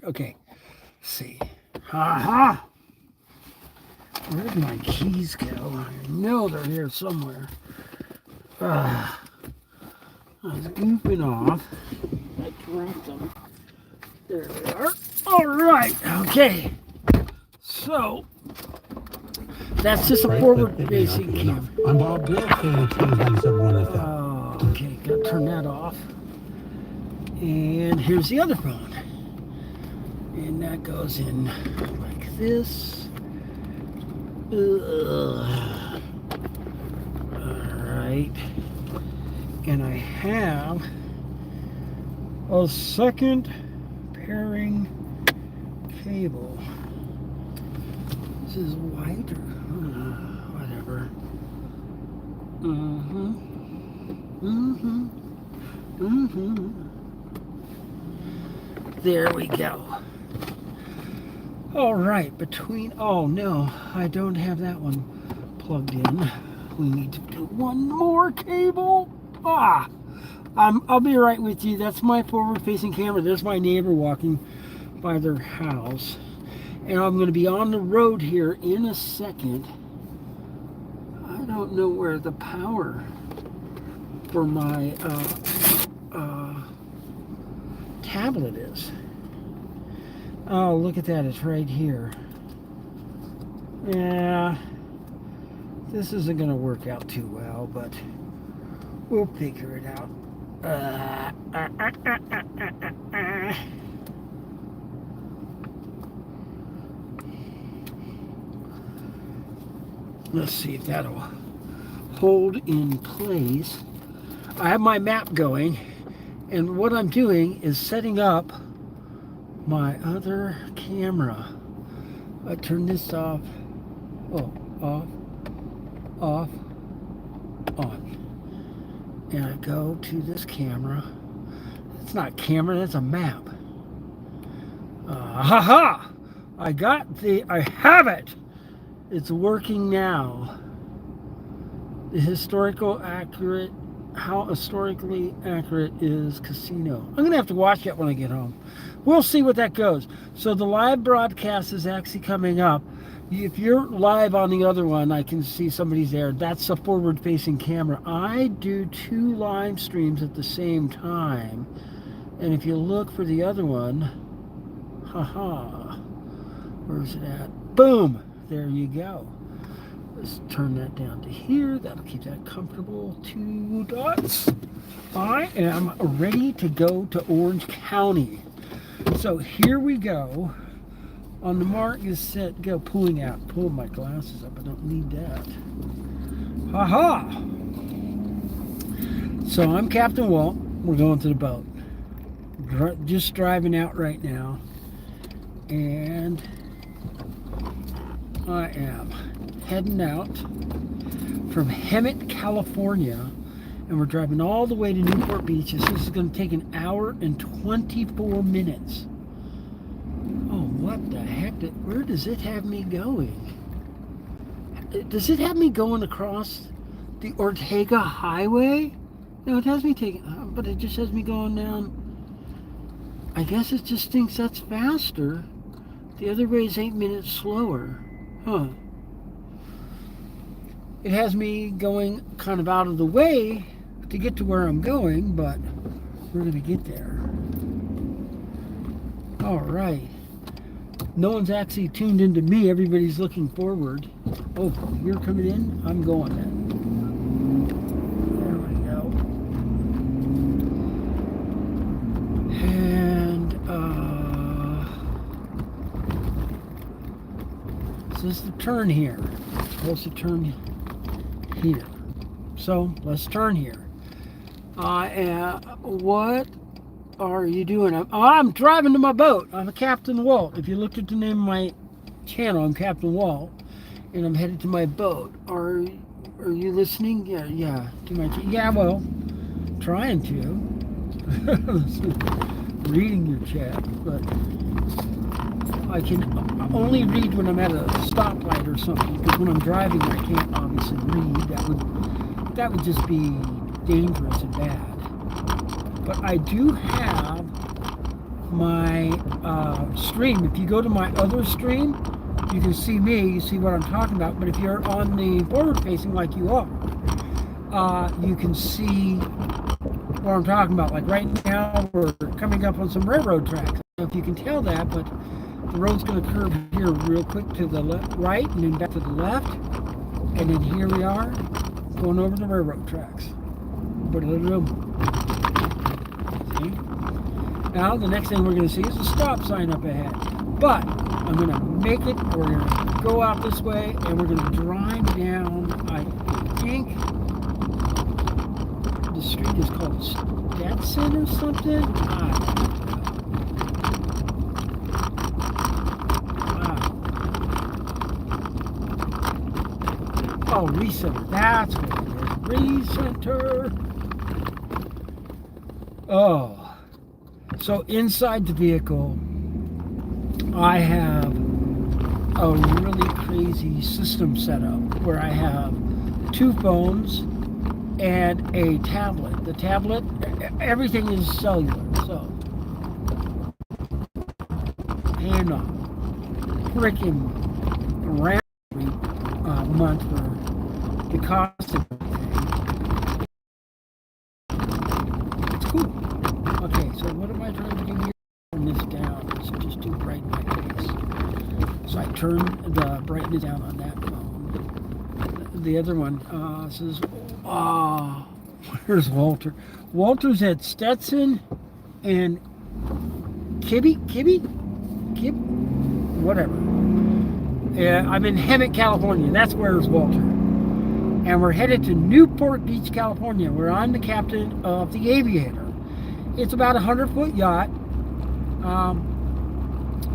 Okay, let's see. Ha! Where did my keys go? I know they're here somewhere. I was goofing off. I dropped them. There they are. All right. Okay. So that's just a forward-facing camera. I'm Bob Bill, Tuesdays at 1 FM. Okay, gotta turn that off. And here's the other phone. And that goes in like this. Alright. And I have a second pairing cable. This is wider. Whatever. There we go. All right, oh no, I don't have that one plugged in. We need to do one more cable. I'll be right with you. That's my forward-facing camera. There's my neighbor walking by their house. And I'm going to be on the road here in a second. I don't know where the power for my tablet is. Oh, look at that. It's right here. Yeah. This isn't going to work out too well, but we'll figure it out. Let's see if that'll hold in place. I have my map going, and what I'm doing is setting up my other camera. I turn this off. Oh, off, on. And I go to this camera. It's not camera, that's a map. Ha! I have it! It's working now. How historically accurate is Casino? I'm going to have to watch that when I get home. We'll see what that goes. So the live broadcast is actually coming up. If you're live on the other one, I can see somebody's there. That's a forward-facing camera. I do 2 live streams at the same time. And if you look for the other one, where's it at? Boom! There you go. Let's turn that down to here. That'll keep that comfortable. 2 dots. I am ready to go to Orange County. So here we go. On the mark is set, go. Pulling my glasses up. I don't need that. So I'm Captain Walt. We're going to the boat. Just driving out right now. And I am heading out from Hemet, California, and we're driving all the way to Newport Beach. This is going to take an hour and 24 minutes. Oh, what the heck? Where does it have me going? Does it have me going across the Ortega Highway? No, it has me taking, but it just has me going down. I guess it just thinks that's faster. The other way is 8 minutes slower. Huh. It has me going kind of out of the way to get to where I'm going, but we're going to get there. All right. No one's actually tuned into me. Everybody's looking forward. Oh, you're coming in? I'm going then. There we go. And, so this is the turn here. It's supposed to turn here. So let's turn here. What are you doing? I'm driving to my boat. I'm a Captain Walt. If you looked at the name of my channel, I'm Captain Walt, and I'm headed to my boat. Are you listening? Yeah. To my well, trying to. Reading your chat, but I can only read when I'm at a stoplight or something, because when I'm driving I can't obviously read. That would just be dangerous and bad. But I do have my stream. If you go to my other stream, you can see me, you see what I'm talking about. But if you're on the forward facing like you are, you can see what I'm talking about. Like right now, we're coming up on some railroad tracks. I don't know if you can tell that, but the road's going to curve here real quick to the right and then back to the left. And then here we are going over the railroad tracks. Put a little room. See? Now, the next thing we're going to see is a stop sign up ahead. But I'm going to make it, we're going to go out this way, and we're going to drive down, I think, the street is called Stetson or something? Oh, Recenter. That's what it is. Recenter. Oh. So inside the vehicle, I have a really crazy system set up where I have 2 phones and a tablet. The tablet, everything is cellular, so. And a freaking round month for the cost of everything. It's cool. Okay, so what am I trying to do here? Turn this down. It's just too bright in my face. So I turn the brightness down on that phone. The other one says, where's Walter? Walter's at Stetson and Kib, whatever. Yeah, I'm in Hemet, California. That's where's Walter. And we're headed to Newport Beach, California, where I'm the captain of the Aviator. It's about a 100-foot yacht.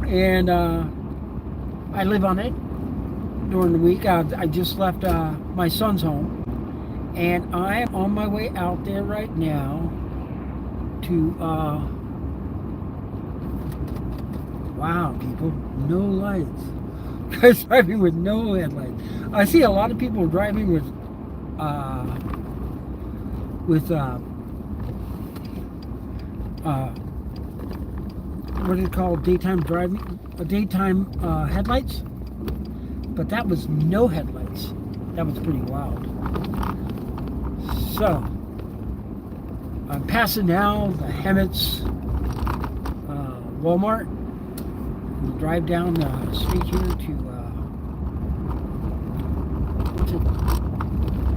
And I live on it during the week. I just left my son's home. And I am on my way out there right now to, wow, people, no lights. Guys driving with no headlights. I see a lot of people driving with what do you call daytime driving? Daytime headlights. But that was no headlights. That was pretty wild. So I'm passing now the Hemet's Walmart. We'll drive down the street here to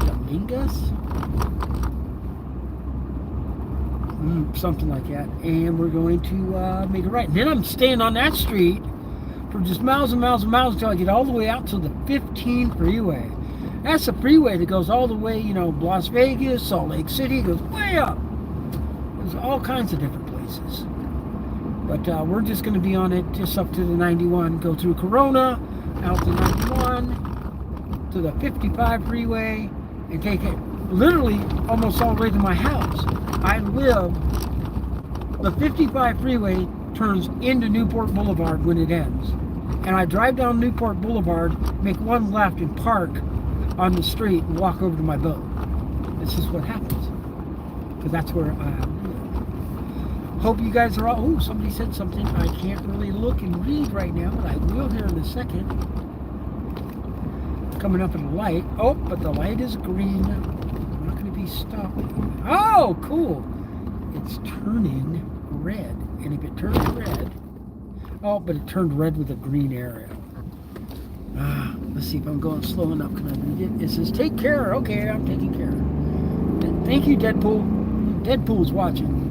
Dominguez? Something like that. And we're going to make a right. And then I'm staying on that street for just miles and miles and miles until I get all the way out to the 15 freeway. That's the freeway that goes all the way, you know, Las Vegas, Salt Lake City, goes way up. There's all kinds of different places. But we're just going to be on it just up to the 91, go through Corona, out to 91, to the 55 freeway, and take it literally almost all the way to my house. The 55 freeway turns into Newport Boulevard when it ends. And I drive down Newport Boulevard, make one left and park on the street and walk over to my boat. This is what happens. Because that's where I live. Hope you guys are all, oh, somebody said something. I can't really look and read right now, but I will here in a second. Coming up at a light. Oh, but the light is green. I'm not going to be stopping. Oh, cool. It's turning red. And if it turns red, oh, but it turned red with a green area. Let's see if I'm going slow enough. Can I read it? It says, take care. Okay, I'm taking care. Thank you, Deadpool. Deadpool's watching.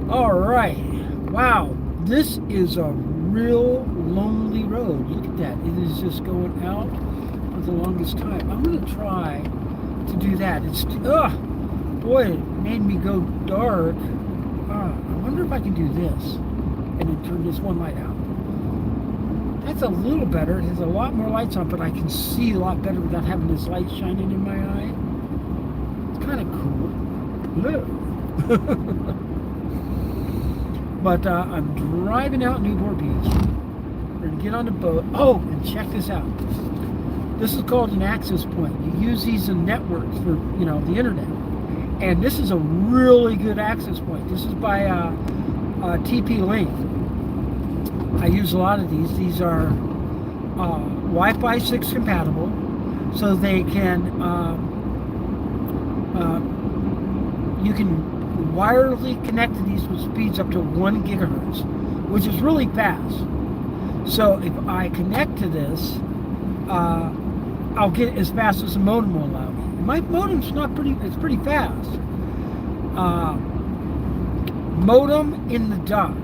All right. Wow. This is a real lonely road. Look at that. It is just going out for the longest time. I'm going to try to do that. It's, boy, it made me go dark. I wonder if I can do this and then turn this one light out. That's a little better. It has a lot more lights on, but I can see a lot better without having this light shining in my eye. It's kind of cool. Look. But I'm driving out Newport Beach. We're going to get on the boat. Oh, and check this out. This is called an access point. You use these in networks for, you know, the internet. And this is a really good access point. This is by TP-Link. I use a lot of these. These are Wi-Fi 6 compatible, so they can you can wirelessly connect to these with speeds up to 1 gigahertz, which is really fast. So if I connect to this, I'll get as fast as the modem will allow me. My modem's it's pretty fast. Modem in the dock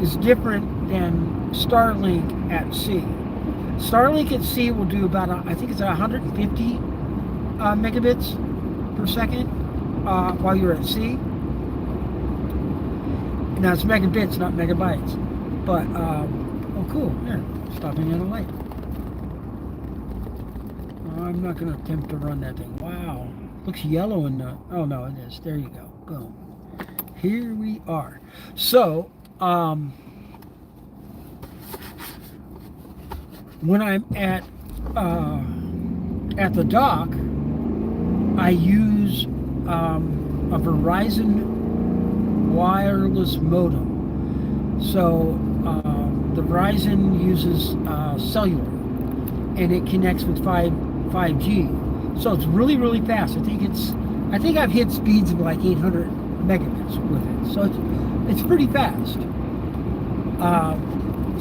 is different than Starlink at sea. Starlink at sea will do about, I think it's 150 megabits per second while you're at sea. Now it's megabits, not megabytes. But, oh cool, here, stopping at a light. I'm not going to attempt to run that thing. Wow, looks yellow in the, oh no, it is. There you go, boom. Here we are. So, when I'm at the dock, I use a Verizon wireless modem. So the Verizon uses cellular, and it connects with 5G. So it's really, really fast. I think I've hit speeds of like 800 megabits with it. So it's pretty fast.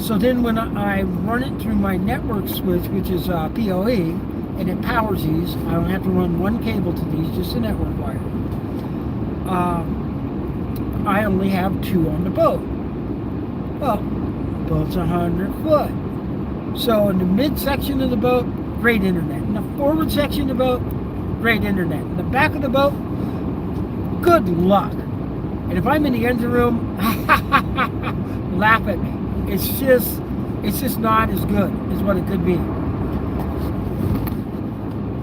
So then when I run it through my network switch, which is PoE, and it powers these, I don't have to run one cable to these, just a network wire. I only have 2 on the boat. Well, the boat's 100 foot. So in the midsection of the boat, great internet. In the forward section of the boat, great internet. In the back of the boat, good luck. And if I'm in the engine room, laugh at me. It's just not as good as what it could be.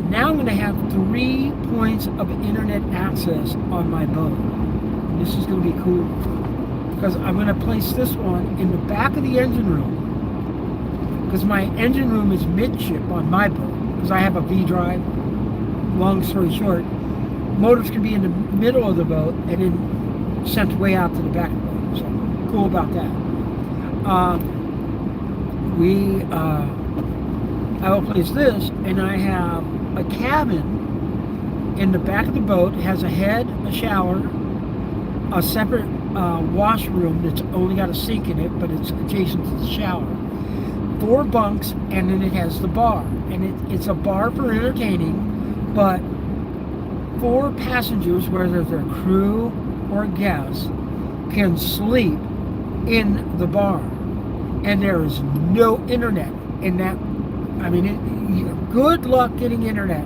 Now I'm going to have 3 points of internet access on my boat. This is going to be cool, because I'm going to place this one in the back of the engine room, because my engine room is midship on my boat, because I have a V drive. Long story short, motors can be in the middle of the boat and then sent way out to the back of the boat. So cool about that. I will place this, and I have a cabin in the back of the boat. It has a head, a shower, a separate washroom that's only got a sink in it, but it's adjacent to the shower. 4 bunks, and then it has the bar. And it's a bar for entertaining, but 4 passengers, whether they're crew or guests, can sleep in the bar. And there is no internet in that. I mean, good luck getting internet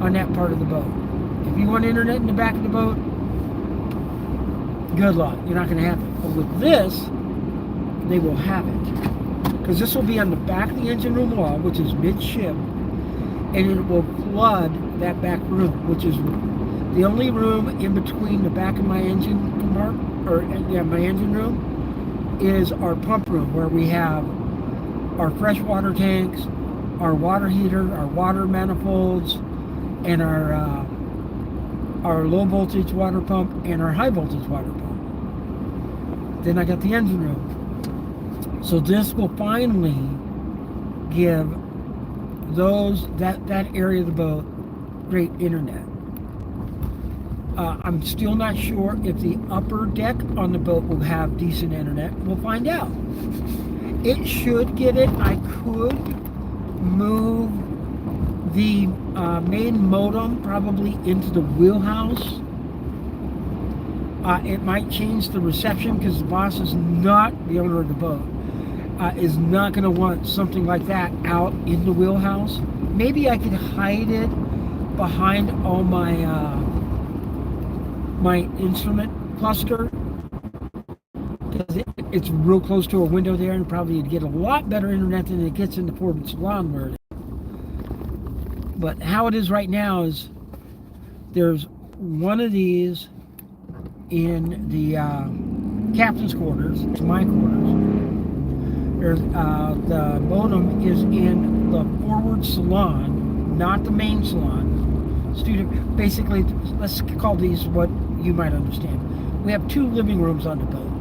on that part of the boat. If you want internet in the back of the boat, good luck. You're not going to have it. But with this, they will have it. Because this will be on the back of the engine room wall, which is midship, and it will flood that back room, which is the only room in between the back of my engine compartment, or my engine room, is our pump room, where we have our freshwater tanks, our water heater, our water manifolds, and our low voltage water pump and our high voltage water pump. Then I got the engine room. So this will finally give that area of the boat great internet. I'm still not sure if the upper deck on the boat will have decent internet. We'll find out. It should get it. I could move the main modem probably into the wheelhouse. It might change the reception, because the boss is not the owner of the boat. Is not going to want something like that out in the wheelhouse. Maybe I could hide it behind all my my instrument cluster, because it's real close to a window there, and probably you'd get a lot better internet than it gets in the forward salon where it is. But how it is right now is there's one of these in the captain's quarters. It's my quarters. There's the modem is in the forward salon, not the main salon. Studio. Basically, let's call these what you might understand. We have 2 living rooms on the boat.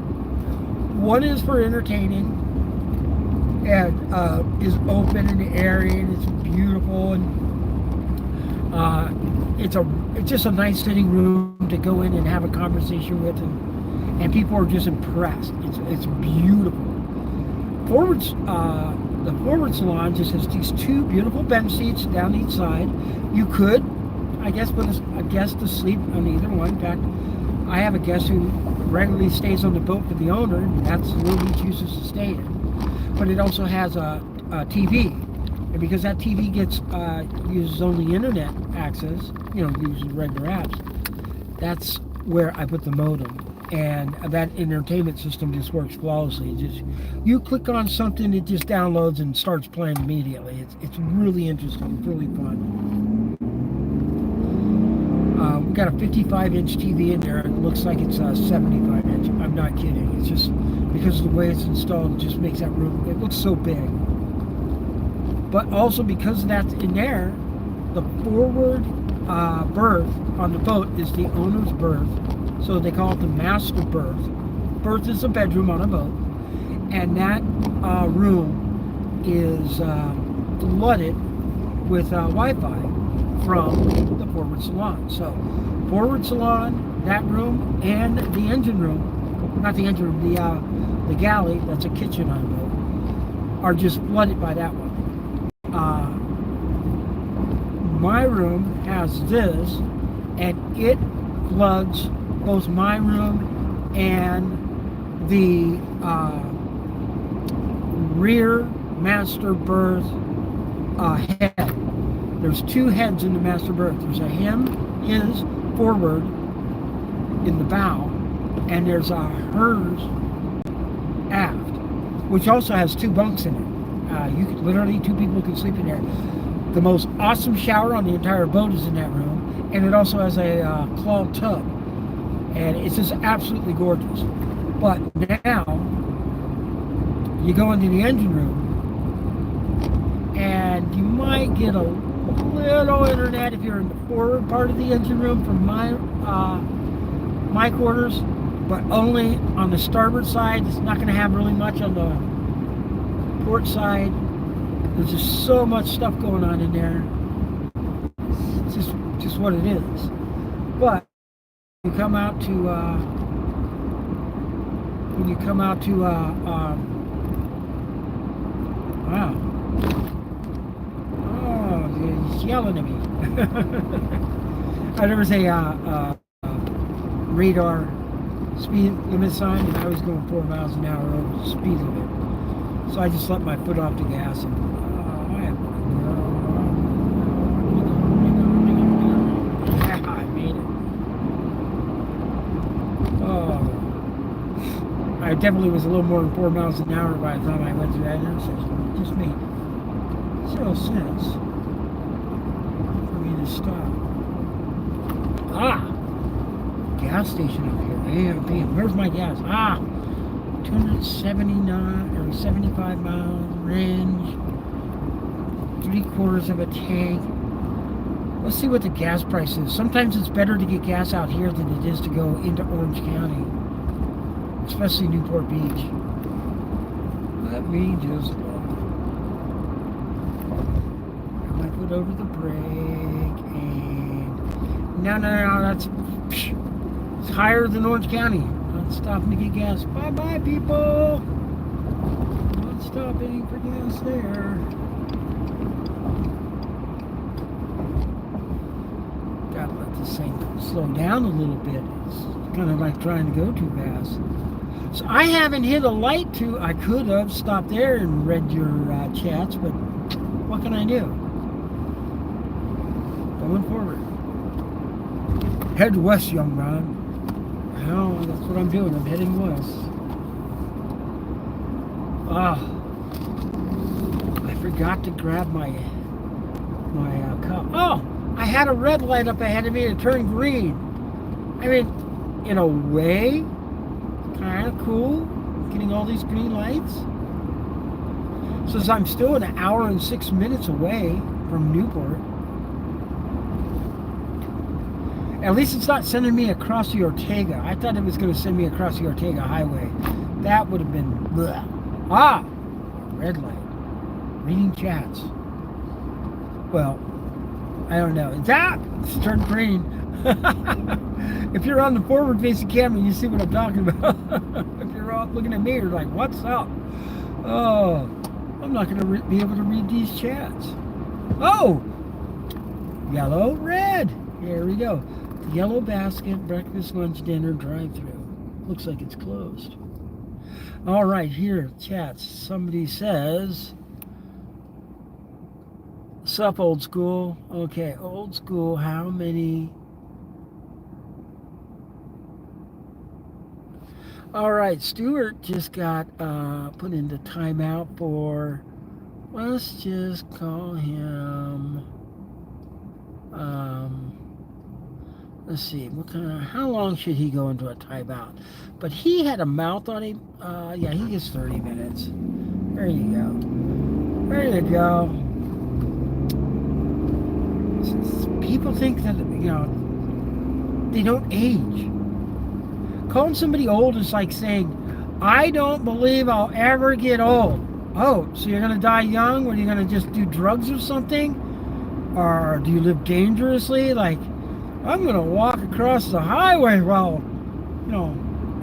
One is for entertaining and is open and airy and it's beautiful, and it's just a nice sitting room to go in and have a conversation with, and people are just impressed. It's beautiful. The forward salon just has these two beautiful bench seats down each side. You could, I guess, put a guest to sleep on either one. In fact, I have a guest who regularly stays on the boat with the owner, and that's the room he chooses to stay in. But it also has a TV, and because that TV uses only internet access, uses regular apps, that's where I put the modem, and that entertainment system just works flawlessly. You click on something, it just downloads and starts playing immediately. It's really interesting. It's really fun. We've got a 55-inch TV in there. It looks like it's a 75-inch. I'm not kidding. It's just because of the way it's installed, it just makes that room, it looks so big. But also because that's in there, the forward berth on the boat is the owner's berth. So they call it the master berth. Berth is a bedroom on a boat. And that room is flooded with Wi-Fi from the forward salon. So forward salon, that room, and the engine room, not the engine room, the galley, that's a kitchen on a boat, are just flooded by that one. My room has this, and it floods both my room and the rear master berth head. There's two heads in the master berth. There's a his forward in the bow, and there's a hers aft, which also has two bunks in it. You could literally, two people can sleep in there. The most awesome shower on the entire boat is in that room, and it also has a clogged tub, and it's just absolutely gorgeous. But now you go into the engine room, and you might get a little internet if you're in the forward part of the engine room from my quarters, but only on the starboard side. It's not going to have really much on the port side. There's just so much stuff going on in there. It's just what it is. But you come out to wow. Oh, he's yelling at me. I never say radar speed limit sign, and I was going 4 miles an hour over the speed limit. So I just let my foot off the gas, and I made it. Oh, I definitely was a little more than 4 miles an hour by the time I went through that intersection. It just made zero sense for me to stop. Gas station up here. Bam. Where's my gas? 279 or 75 mile range, 3/4 of a tank. Let's see what the gas price is. Sometimes it's better to get gas out here than it is to go into Orange County, especially Newport Beach. Let me just look. I might put over the brake, and no, that's it's higher than Orange County. Stopping to get gas. Bye people. Not stopping for gas there. Gotta let this thing slow down a little bit. It's kind of like trying to go too fast. So I haven't hit a light I could have stopped there and read your chats, but what can I do? Going forward. Head west, young man. Well, that's what I'm doing. I'm heading west. I forgot to grab my cup. Oh, I had a red light up ahead of me and it turned green. I mean, in a way, kind of cool, getting all these green lights. Since I'm still an hour and 6 minutes away from Newport. At least it's not sending me across the Ortega. I thought it was going to send me across the Ortega Highway. That would have been bleh. Ah, red light. Reading chats. Well, I don't know. It's turned green. If you're on the forward-facing camera, you see what I'm talking about. If you're all looking at me, you're like, "What's up?" Oh, I'm not going to be able to read these chats. Oh, yellow, red. Here we go. Yellow basket, breakfast, lunch, dinner, drive-through. Looks like it's closed. All right, here, chats. Somebody says, "Sup, old school?" Okay, old school. How many? All right, Stuart just got put into timeout for. Let's just call him. Let's see. How long should he go into a timeout? But he had a mouth on him. Yeah, he gets 30 minutes. There you go. There you go. People think that they don't age. Calling somebody old is like saying, "I don't believe I'll ever get old." Oh, so you're going to die young? What, are you going to just do drugs or something? Or do you live dangerously? Like, I'm going to walk across the highway while,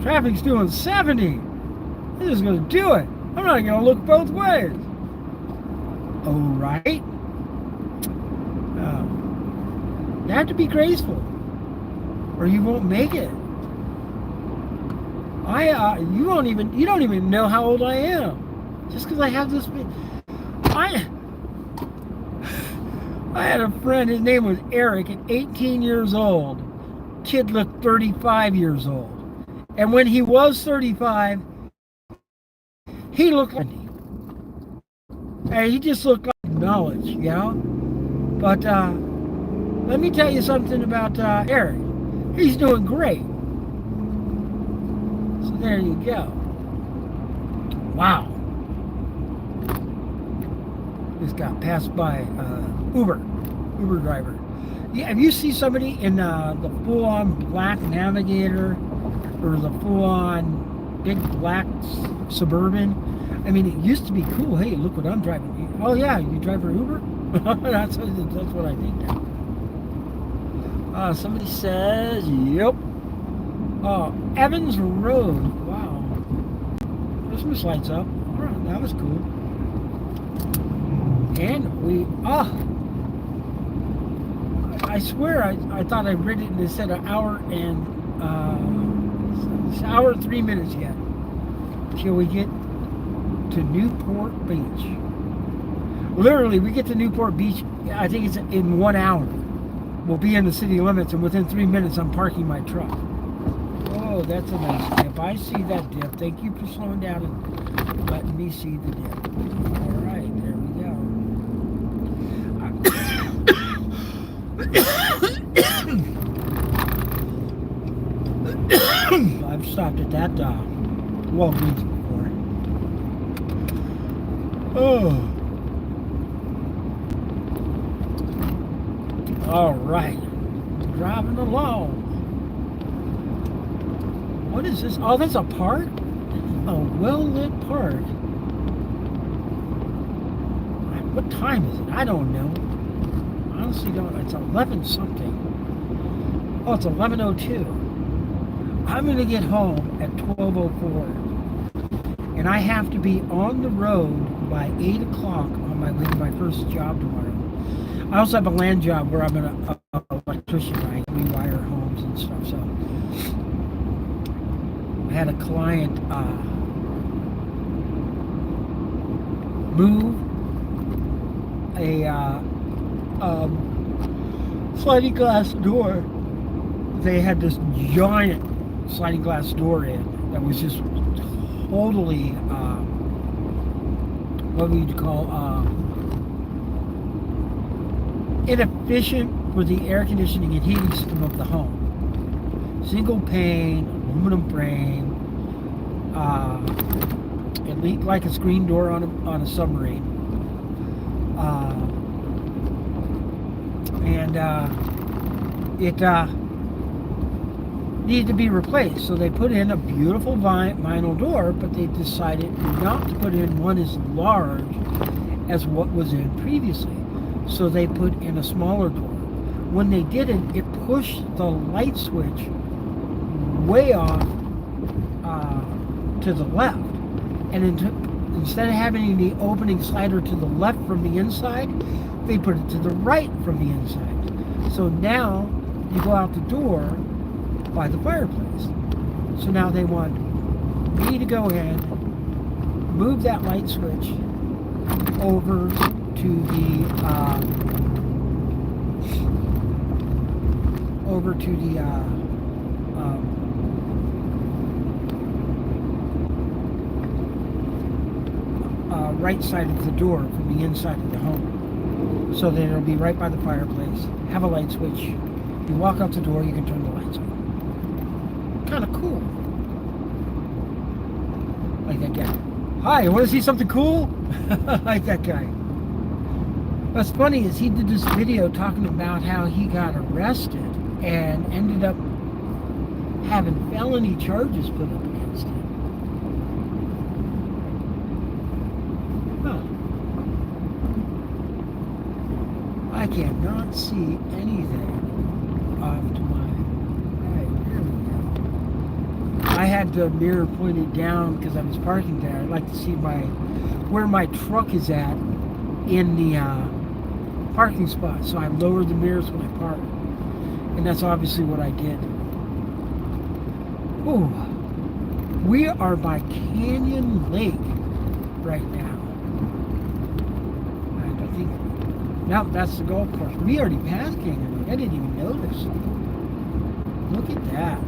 traffic's doing 70. I'm just going to do it. I'm not going to look both ways. Oh, right? You have to be graceful, or you won't make it. You don't even know how old I am, just because I have this. I had a friend. His name was Eric. At 18 years old, kid looked 35 years old, and when he was 35, he looked like and he just looked like knowledge, But let me tell you something about Eric. He's doing great. So there you go. Wow. Just got passed by Uber driver. Yeah, have you seen somebody in the full-on black Navigator or the full-on big black Suburban? I mean, it used to be cool. Hey, look what I'm driving. Oh yeah, you drive for Uber? that's what I think now. Somebody says, "Yep." Oh, Evans Road. Wow. Christmas lights up. All right, that was cool. And I swear I thought I read it and it said an hour and it's an hour and 3 minutes yet till we get to Newport Beach. Literally, we get to Newport Beach, I think it's in 1 hour. We'll be in the city limits, and within 3 minutes, I'm parking my truck. Oh, that's a nice dip. I see that dip. Thank you for slowing down and letting me see the dip. All right, there we go. I've stopped at that Walgreens before. Oh. All right, driving along. What is this? Oh, that's a park? A well-lit park. What time is it? I don't know. I honestly don't. It's 11 something. Oh, it's 11:02. I'm going to get home at 12:04. And I have to be on the road by 8 o'clock on my way to my first job tomorrow. I also have a land job where I'm an electrician. I rewire homes and stuff. So I had a client move a sliding glass door. They had this giant sliding glass door in that was just totally what would you call inefficient for the air conditioning and heating system of the home. Single pane, aluminum frame. It leaked like a screen door on a submarine. needed to be replaced. So they put in a beautiful vinyl door, but they decided not to put in one as large as what was in previously. So they put in a smaller door. When they did it, it pushed the light switch way off to the left. And instead of having the opening slider to the left from the inside, they put it to the right from the inside. So now you go out the door by the fireplace. So now they want me to go ahead, move that light switch over to the right side of the door from the inside of the home. So then it'll be right by the fireplace, have a light switch. You walk out the door, you can turn the lights on. Kind of cool. Like that guy. Hi, you want to see something cool? Like that guy. What's funny is he did this video talking about how he got arrested and ended up having felony charges put up against him. Huh. I cannot see anything off to my right. There we go. I had the mirror pointed down because I was parking there. I'd like to see where my truck is at in the parking spot. So I lowered the mirrors when I parked. And that's obviously what I did. Ooh. We are by Canyon Lake right now. And I think, no, that's the golf course. We already passed Canyon Lake. I didn't even notice. Look at that.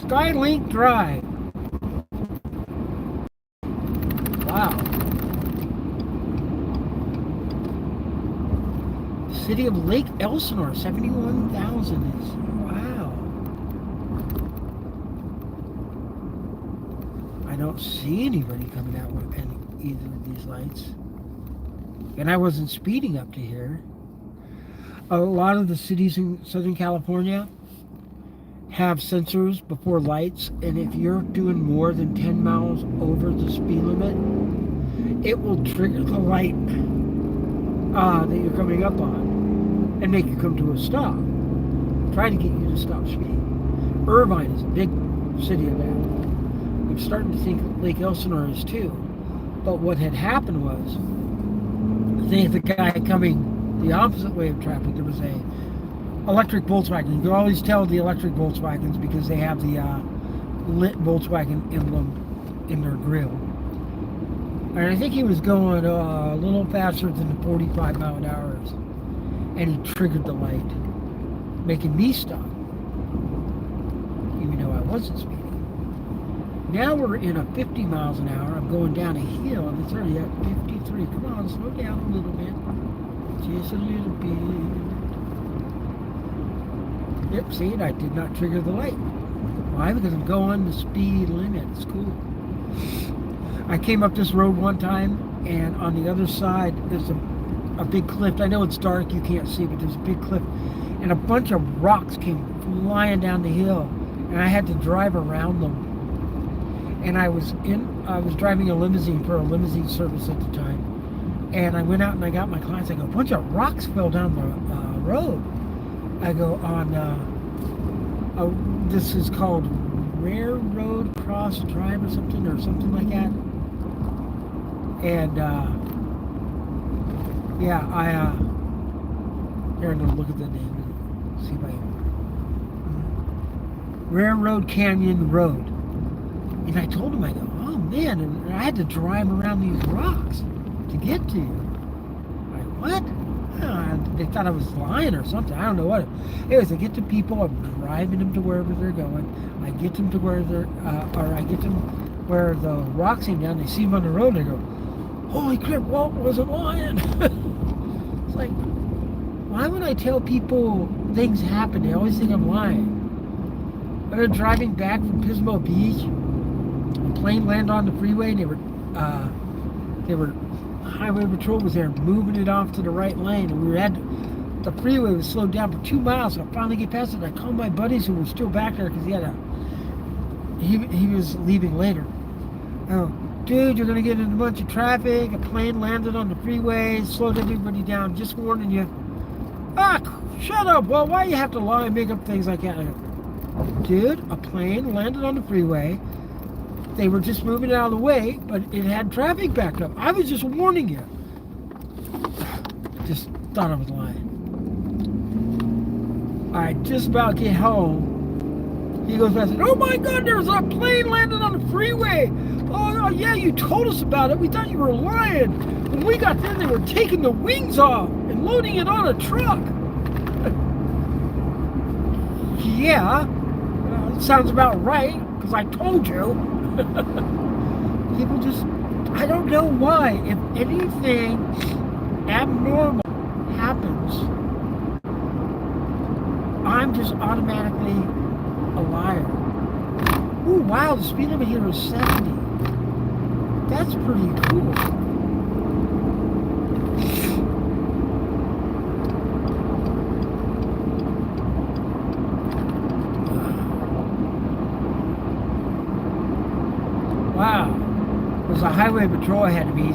Skylink Drive. Wow. City of Lake Elsinore, 71,000 is, wow. I don't see anybody coming out with either of these lights. And I wasn't speeding up to here. A lot of the cities in Southern California have sensors before lights, and if you're doing more than 10 miles over the speed limit, it will trigger the light that you're coming up on and make you come to a stop. Try to get you to stop speeding. Irvine is a big city of that. I'm starting to think Lake Elsinore is too. But what had happened was, I think the guy coming the opposite way of traffic, there was a electric Volkswagen. You can always tell the electric Volkswagens because they have the lit Volkswagen emblem in their grill. And I think he was going a little faster than the 45 mile an hour. And he triggered the light, making me stop, even though I wasn't speeding. Now we're in a 50 miles an hour. I'm going down a hill, and it's already at 53. Come on, slow down a little bit. Just a little bit. Yep, see it? I did not trigger the light. Why? Because I'm going the speed limit. It's cool. I came up this road one time, and on the other side there's a big cliff. I know it's dark, you can't see, but there's a big cliff. And a bunch of rocks came flying down the hill, and I had to drive around them. And I was driving a limousine for a limousine service at the time. And I went out and I got my clients. I go, a bunch of rocks fell down the road. I go on, this is called Railroad Cross Drive or something like that. And, yeah, here I'm going to look at the name and see if I Railroad Canyon Road. And I told him, I go, oh man, and I had to drive around these rocks to get to you. Like, what? They thought I was lying or something. I don't know what. Anyways, I get to people, I'm driving them to wherever they're going. I get them to where they're, or I get them where the rocks came down. They see them on the road, and they go, holy crap, Walt wasn't lying. It's like, why would I tell people things happen? They always think I'm lying. I've been driving back from Pismo Beach. A plane landed on the freeway, and they were highway patrol was there moving it off to the right lane, and we had the freeway was slowed down for 2 miles. So I finally get past it. I called my buddies who were still back there because he was leaving later. Oh, dude, you're gonna get in a bunch of traffic. A plane landed on the freeway, slowed everybody down. Just warning you. Ah, shut up. Well, why you have to lie and make up things like that? I go, dude, a plane landed on the freeway. They were just moving it out of the way, but it had traffic backed up. I was just warning you. Just thought I was lying. I just about get home. He goes back and said, oh my God, there's a plane landed on the freeway. Oh, yeah, you told us about it. We thought you were lying. When we got there, they were taking the wings off and loading it on a truck. Yeah, sounds about right, because I told you. People just, I don't know why. If anything abnormal happens, I'm just automatically a liar. Ooh, wow, the speed limit here is 70. That's pretty cool. Wow. There's a highway patrol ahead of me.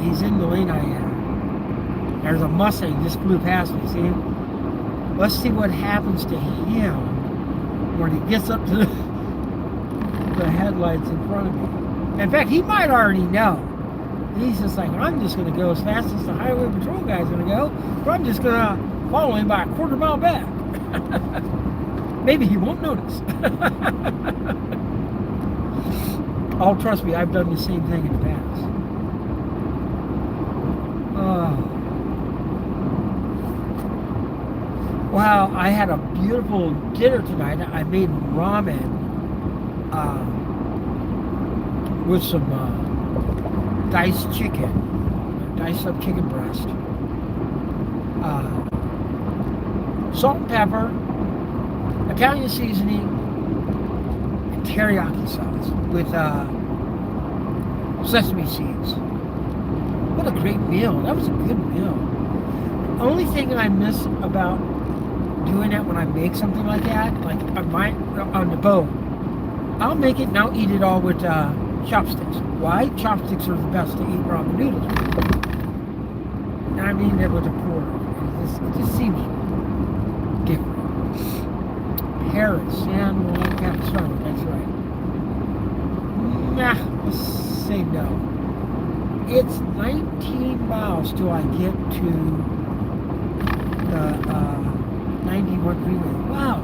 He's in the lane I am. There's a Mustang just flew past me, see him? Let's see what happens to him when he gets up to the headlights in front of me. In fact, he might already know. He's just like, I'm just going to go as fast as the highway patrol guy's going to go, or I'm just going to follow him by a quarter mile back. Maybe he won't notice. Oh, trust me, I've done the same thing in the past. Oh. Wow, I had a beautiful dinner tonight. I made ramen with some diced chicken, diced up chicken breast, salt and pepper, Italian seasoning, and teriyaki sauce with sesame seeds. What a great meal. That was a good meal. The only thing I miss about doing that when I make something like that, like on the boat, I'll make it and I'll eat it all with chopsticks. Why? Chopsticks are the best to eat ramen noodles with. And I mean that with a fork. It just seems different. Paris, San Juan Capistrano, that's right. Nah, let's say no. It's 19 miles till I get to the 91 freeway. Wow.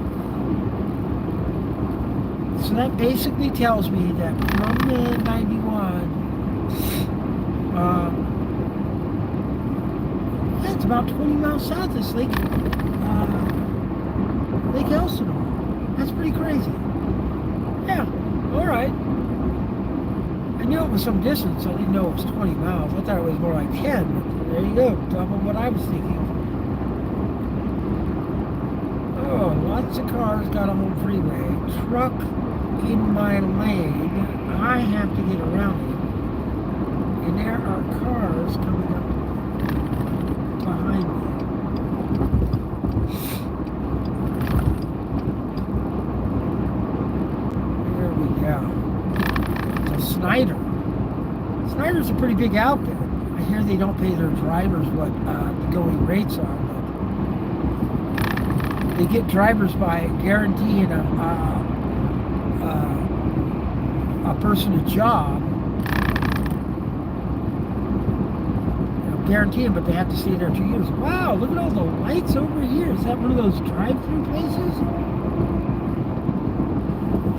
So that basically tells me that from the 91, it's about 20 miles south of this Lake Elsinore. That's pretty crazy. Yeah, all right. I knew it was some distance. I didn't know it was 20 miles. I thought it was more like 10. But there you go, double what I was thinking. Oh, lots of cars got on the freeway. Truck in my lane. I have to get around it. And there are cars coming up behind me. There we go. So Snyder's a pretty big outfit. I hear they don't pay their drivers what the going rates are, but they get drivers by guaranteeing a person a job. Guaranteeing, but they have to stay there 2 years. Wow, look at all the lights over here. Is that one of those drive-through places?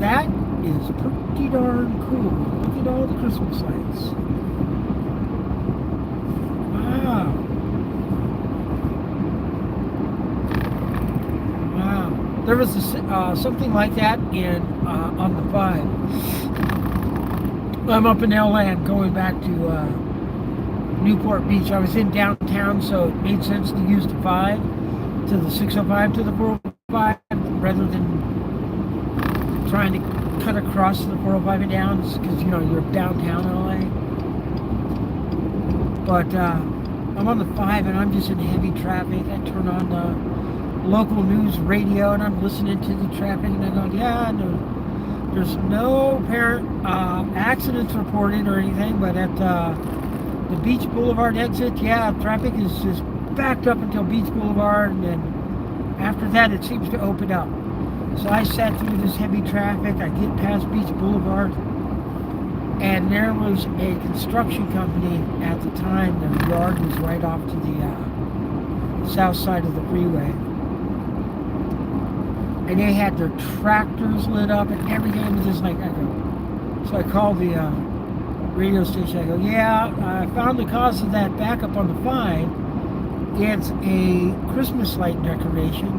That is pretty darn cool. Look at all the Christmas lights. Wow. Wow. There was something like that in on the 5. I'm up in LA. I'm going back to Newport Beach. I was in downtown, so it made sense to use the 5 to the 605 to the 405 rather than trying to cut across the 405 and down, because you know you're downtown LA. But I'm on the 5 and I'm just in heavy traffic. I turn on the local news radio and I'm listening to the traffic and I go, yeah, no, there's no apparent accidents reported or anything, but at the Beach Boulevard exit, yeah, traffic is just backed up until Beach Boulevard, and then after that it seems to open up. So I sat through this heavy traffic. I get past Beach Boulevard, and there was a construction company at the time. Their yard was right off to the south side of the freeway. And they had their tractors lit up and everything. It was just like, so I called the radio station. I go, yeah, I found the cause of that backup on the 5. It's a Christmas light decoration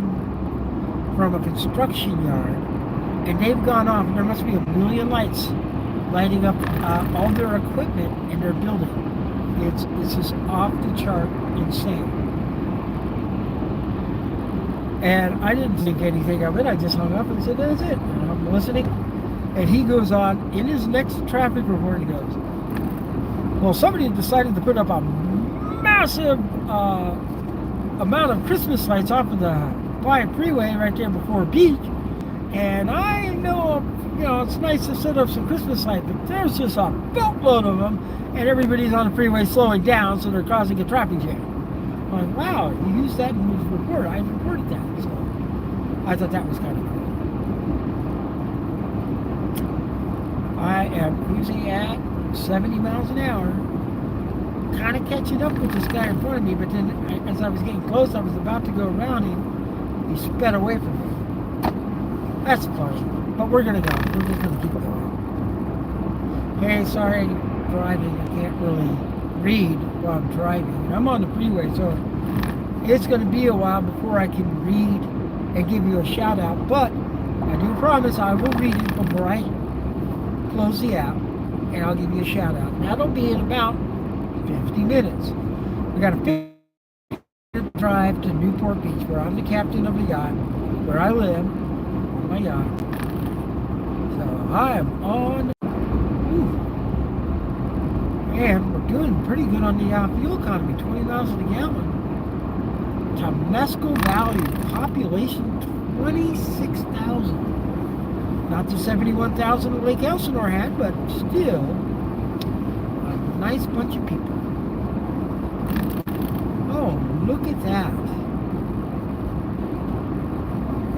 from a construction yard. And they've gone off, and there must be a million lights lighting up all their equipment in their building. It's just off the chart insane. And I didn't think anything of it. I just hung up and said, that's it. And I'm listening. And he goes on, in his next traffic report, he goes, well, somebody decided to put up a massive amount of Christmas lights off of the Hyatt Freeway right there before Beach. And I know, it's nice to set up some Christmas lights, but there's just a boatload of them, and everybody's on the freeway slowing down, so they're causing a traffic jam. I'm like, wow, you used that in your report. I reported that. So I thought that was kind of cool. I am cruising at 70 miles an hour, kind of catching up with this guy in front of me, but then as I was getting close, I was about to go around him. He sped away from me. That's funny, but we're going to go. We're just going to keep going. Hey, sorry, driving. I can't really read while I'm driving. And I'm on the freeway, so it's going to be a while before I can read and give you a shout out, but I do promise I will read it before I close the app, and I'll give you a shout out. And that'll be in about 50 minutes. We got a 50-minute drive to Newport Beach, where I'm the captain of the yacht, where I live on my yacht. So I am on. And we're doing pretty good on the fuel economy, 20 miles to the gallon. Temescal Valley, population 26,000. Not the 71,000 that Lake Elsinore had, but still a nice bunch of people. Oh, look at that.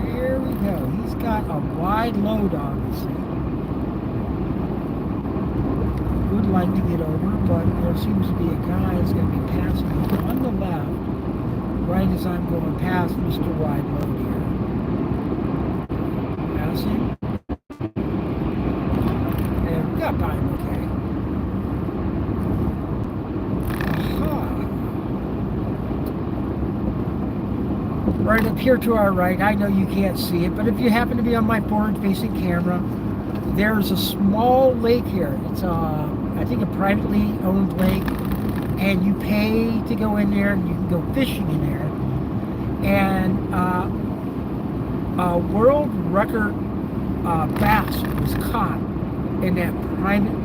There we go. He's got a wide load, obviously. Would like to get over, but there seems to be a guy who's going to be passing me on the left, right as I'm going past Mr. Wide Load here. Passing. And we got by him okay. Aha. Right up here to our right, I know you can't see it, but if you happen to be on my forward-facing camera, there's a small lake here. It's I think a privately owned lake, and you pay to go in there, and you can go fishing in there. And a world record bass was caught in that private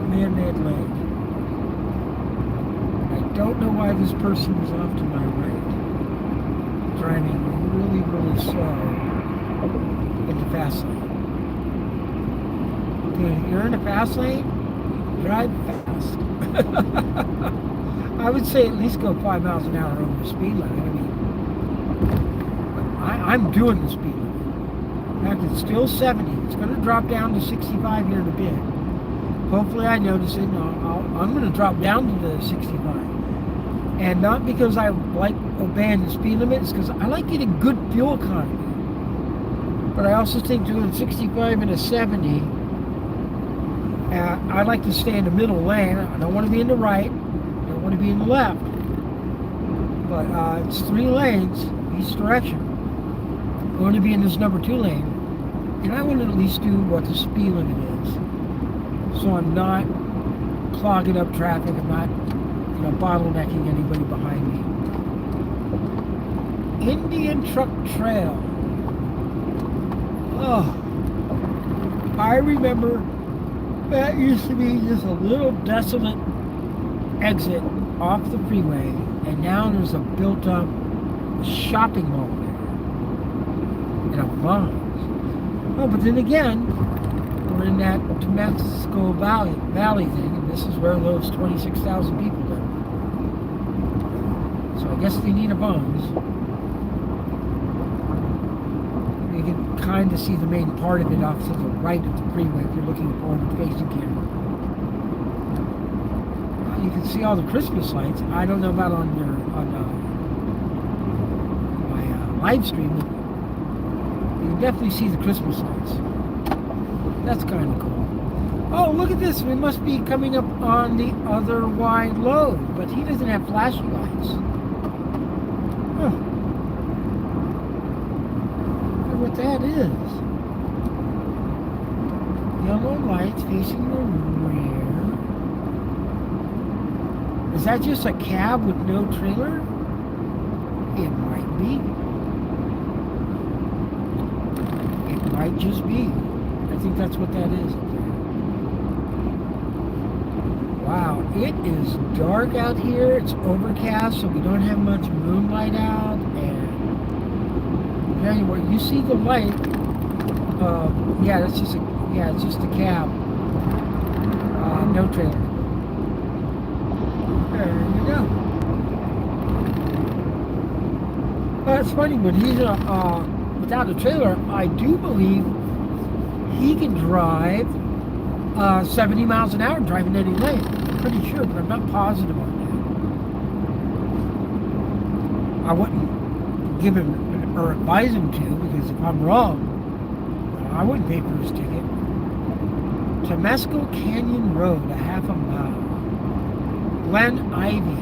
man-made lake. I don't know why this person was off to my right, driving really, really slow in the fast lane. Okay, you're in the fast lane, drive fast. I would say at least go 5 miles an hour over the speed limit. I mean, I'm doing the speed limit. In fact, it's still 70. It's going to drop down to 65 here in a bit. Hopefully I notice it. I'm going to drop down to the 65. And not because I like obeying the speed limit, it's because I like getting good fuel economy. But I also think doing 65 and a 70, I like to stay in the middle lane. I don't want to be in the right. I don't want to be in the left. But it's 3 lanes each direction. I want to be in this number 2 lane. And I want to at least do what the speed limit is. So I'm not clogging up traffic. I'm not, bottlenecking anybody behind me. Indian Truck Trail. Oh, I remember that used to be just a little desolate exit off the freeway, and now there's a built-up shopping mall there, and a Vons. Oh, but then again, we're in that Temescal Valley thing, and this is where those 26,000 people live. So I guess they need a Vons. You can kind of see the main part of it off to the right of the freeway if you're looking forward-facing camera. You can see all the Christmas lights. I don't know about on my live stream, but you can definitely see the Christmas lights. That's kind of cool. Oh, look at this. We must be coming up on the other wide load, but he doesn't have flashing lights. Huh. Look what that is. Yellow lights facing the rear. Is that just a cab with no trailer? It might be. It might just be. I think that's what that is up there. Wow, it is dark out here. It's overcast, so we don't have much moonlight out. And anyway, you see the light. Yeah, it's just a cab. No trailer. There you go. It's funny, when he's without a trailer, I do believe he can drive 70 miles an hour driving any lane. I'm pretty sure, but I'm not positive on that. I wouldn't give him or advise him to, because if I'm wrong, I wouldn't pay for his ticket. Temescal Canyon Road, a half a mile. Glen Ivy,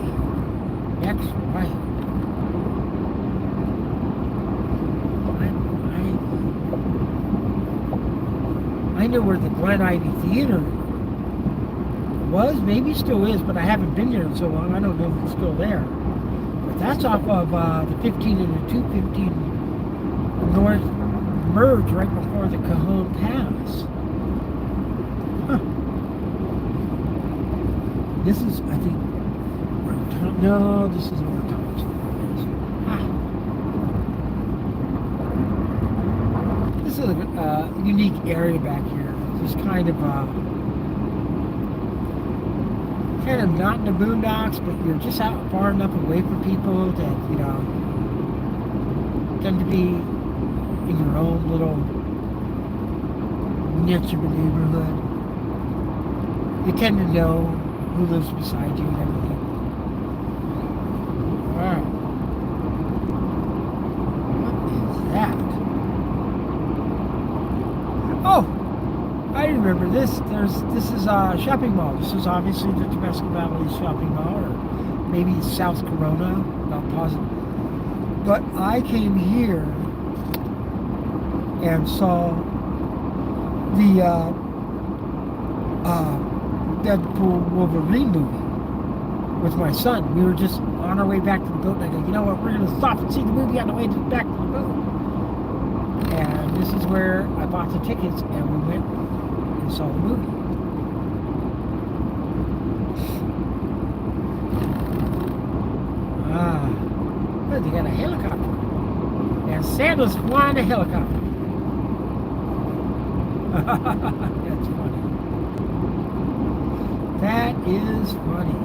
next right. Glen Ivy. I know where the Glen Ivy Theater was, maybe still is, but I haven't been there in so long, I don't know if it's still there. But that's off of the 15 and the 215 north merge right before the Cajon Pass. Huh. This is, I think, no, this is where Thomas is. This is a unique area back here. It's kind of not in the boondocks, but you're just out far enough away from people that, you know, tend to be in your own little niche of a neighborhood. You tend to know who lives beside you and everything. Wow. What is that? Oh! I remember this. This is a shopping mall. This is obviously the Temescal Valley shopping mall, or maybe South Corona, not positive. But I came here and saw the Deadpool Wolverine movie with my son. We were just on our way back to the boat, and I go, you know what, we're going to stop and see the movie on the way back to the boat. And this is where I bought the tickets, and we went and saw the movie. Look, they got a helicopter. And Santa's flying a helicopter. That's funny. That is funny.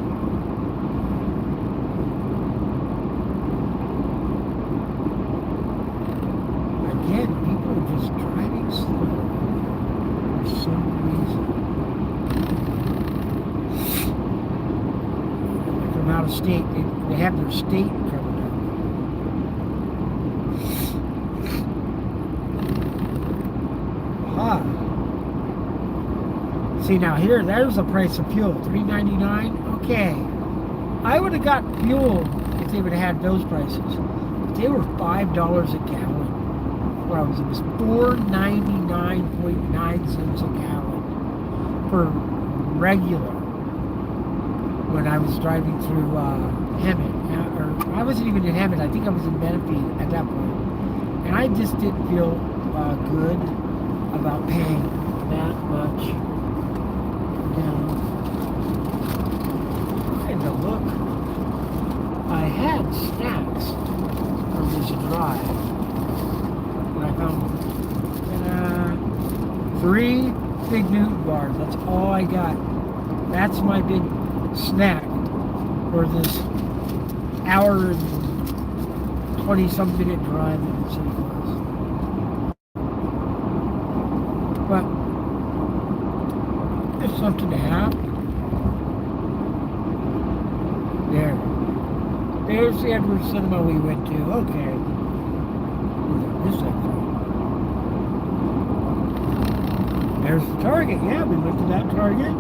Again, people are just driving slow for some reason. From out of state, they have their state covered up. See, now here, there's the price of fuel, $3.99. Okay, I would have got fuel if they would have had those prices. But they were $5 a gallon. Well, it was 4.99.9 cents a gallon for regular. When I was driving through Hemet, or I wasn't even in Hemet. I think I was in Menifee at that point, and I just didn't feel good about paying that much. And the look, bars. That's all I got. That's my big snack for this hour and 20-some minute drive that the city was. But it's something to have. There's the Edward Cinema we went to. Okay. This There's the Target. Yeah, we went to that Target.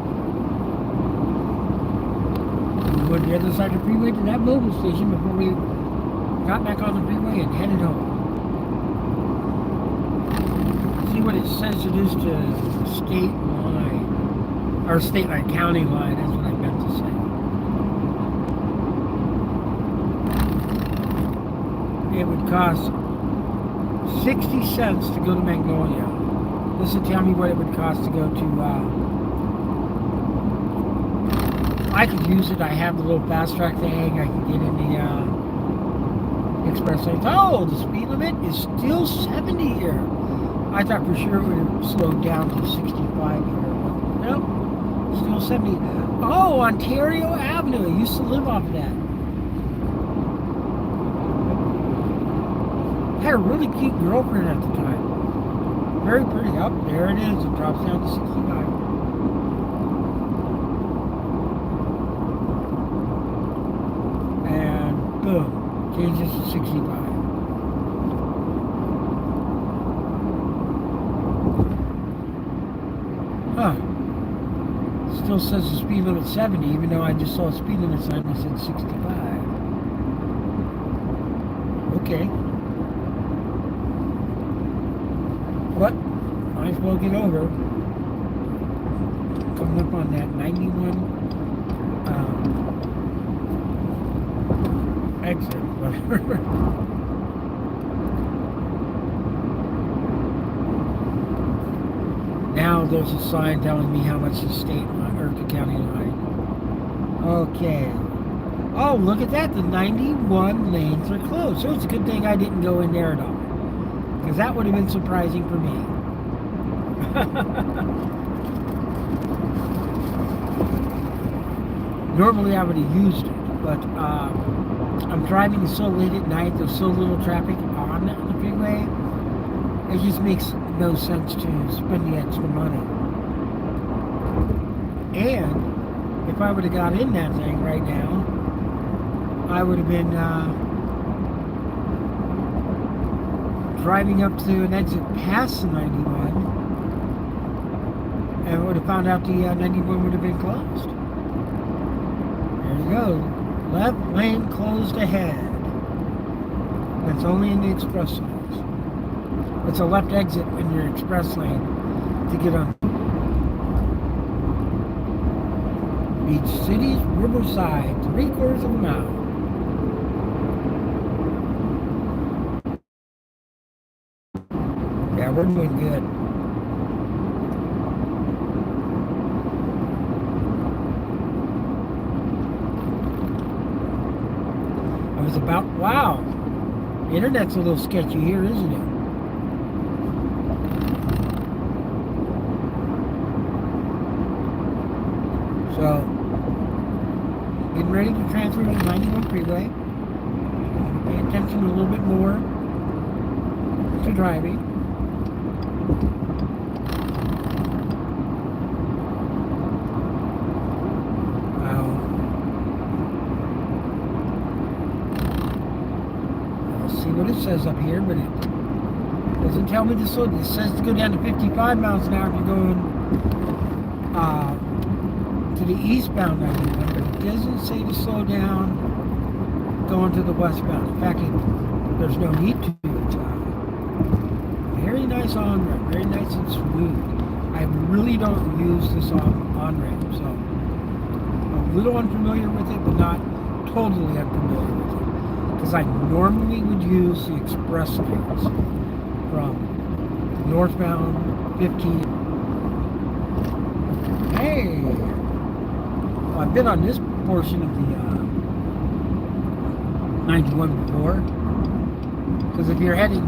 We went to the other side of the freeway to that mobile station before we got back on the freeway and headed home. See what it says it is to state line. Or state line, county line. That's what I meant to say. It would cost 60 cents to go to Magnolia. This will tell me what it would cost to go to, I could use it. I have the little fast track thing. I can get in the express lanes. Oh, the speed limit is still 70 here. I thought for sure it would have slowed down to 65 here. Nope, still 70. Oh, Ontario Avenue. I used to live off that. I had a really cute girlfriend at the time. Very pretty. Up there it is. It drops down to 69. And boom, changes to 65. Huh. Still says the speed limit 70, even though I just saw a speed limit sign that said 65. Okay. But might as well get over. Coming up on that 91 exit, whatever. Now there's a sign telling me how much the state line or the county line. Okay. Oh, look at that. The 91 lanes are closed. So it's a good thing I didn't go in there at all. Because that would have been surprising for me. Normally I would have used it, but I'm driving so late at night, there's so little traffic on the freeway, it just makes no sense to spend the extra money. And if I would have got in that thing right now, I would have been driving up to an exit past the 91 and would have found out the 91 would have been closed. There you go. Left lane closed ahead. That's only in the express lanes. It's a left exit in your express lane to get on. Beach Cities, Riverside, 3/4 of a mile. Yeah, we're doing good. I was about, wow, the internet's a little sketchy here, isn't it? So, getting ready to transfer to the 91 freeway. Pay attention a little bit more to driving. Wow. I'll see what it says up here, but it doesn't tell me to slow. It says to go down to 55 miles an hour if you're going to the eastbound 91, but it doesn't say to slow down going to the westbound. In fact, there's no need to. It's very nice on-ramp, very nice and smooth. I really don't use this on-ramp, so I'm a little unfamiliar with it, but not totally unfamiliar with it. Because I normally would use the express lanes from northbound 15. Hey! Well, I've been on this portion of the 91 before. Because if you're heading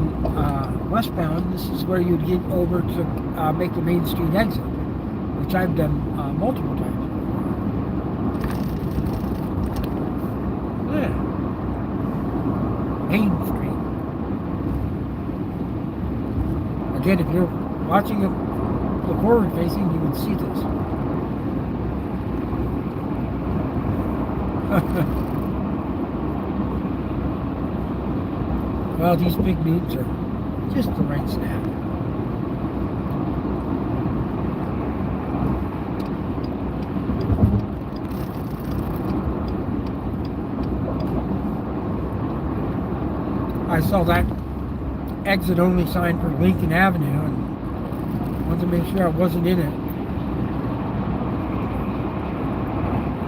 westbound, this is where you'd get over to make the Main Street exit. which I've done multiple times. Yeah. Main Street. Again, if you're watching the forward facing, you would see this. Well, these big meats are just the right snack. I saw that exit only sign for Lincoln Avenue and wanted to make sure I wasn't in it.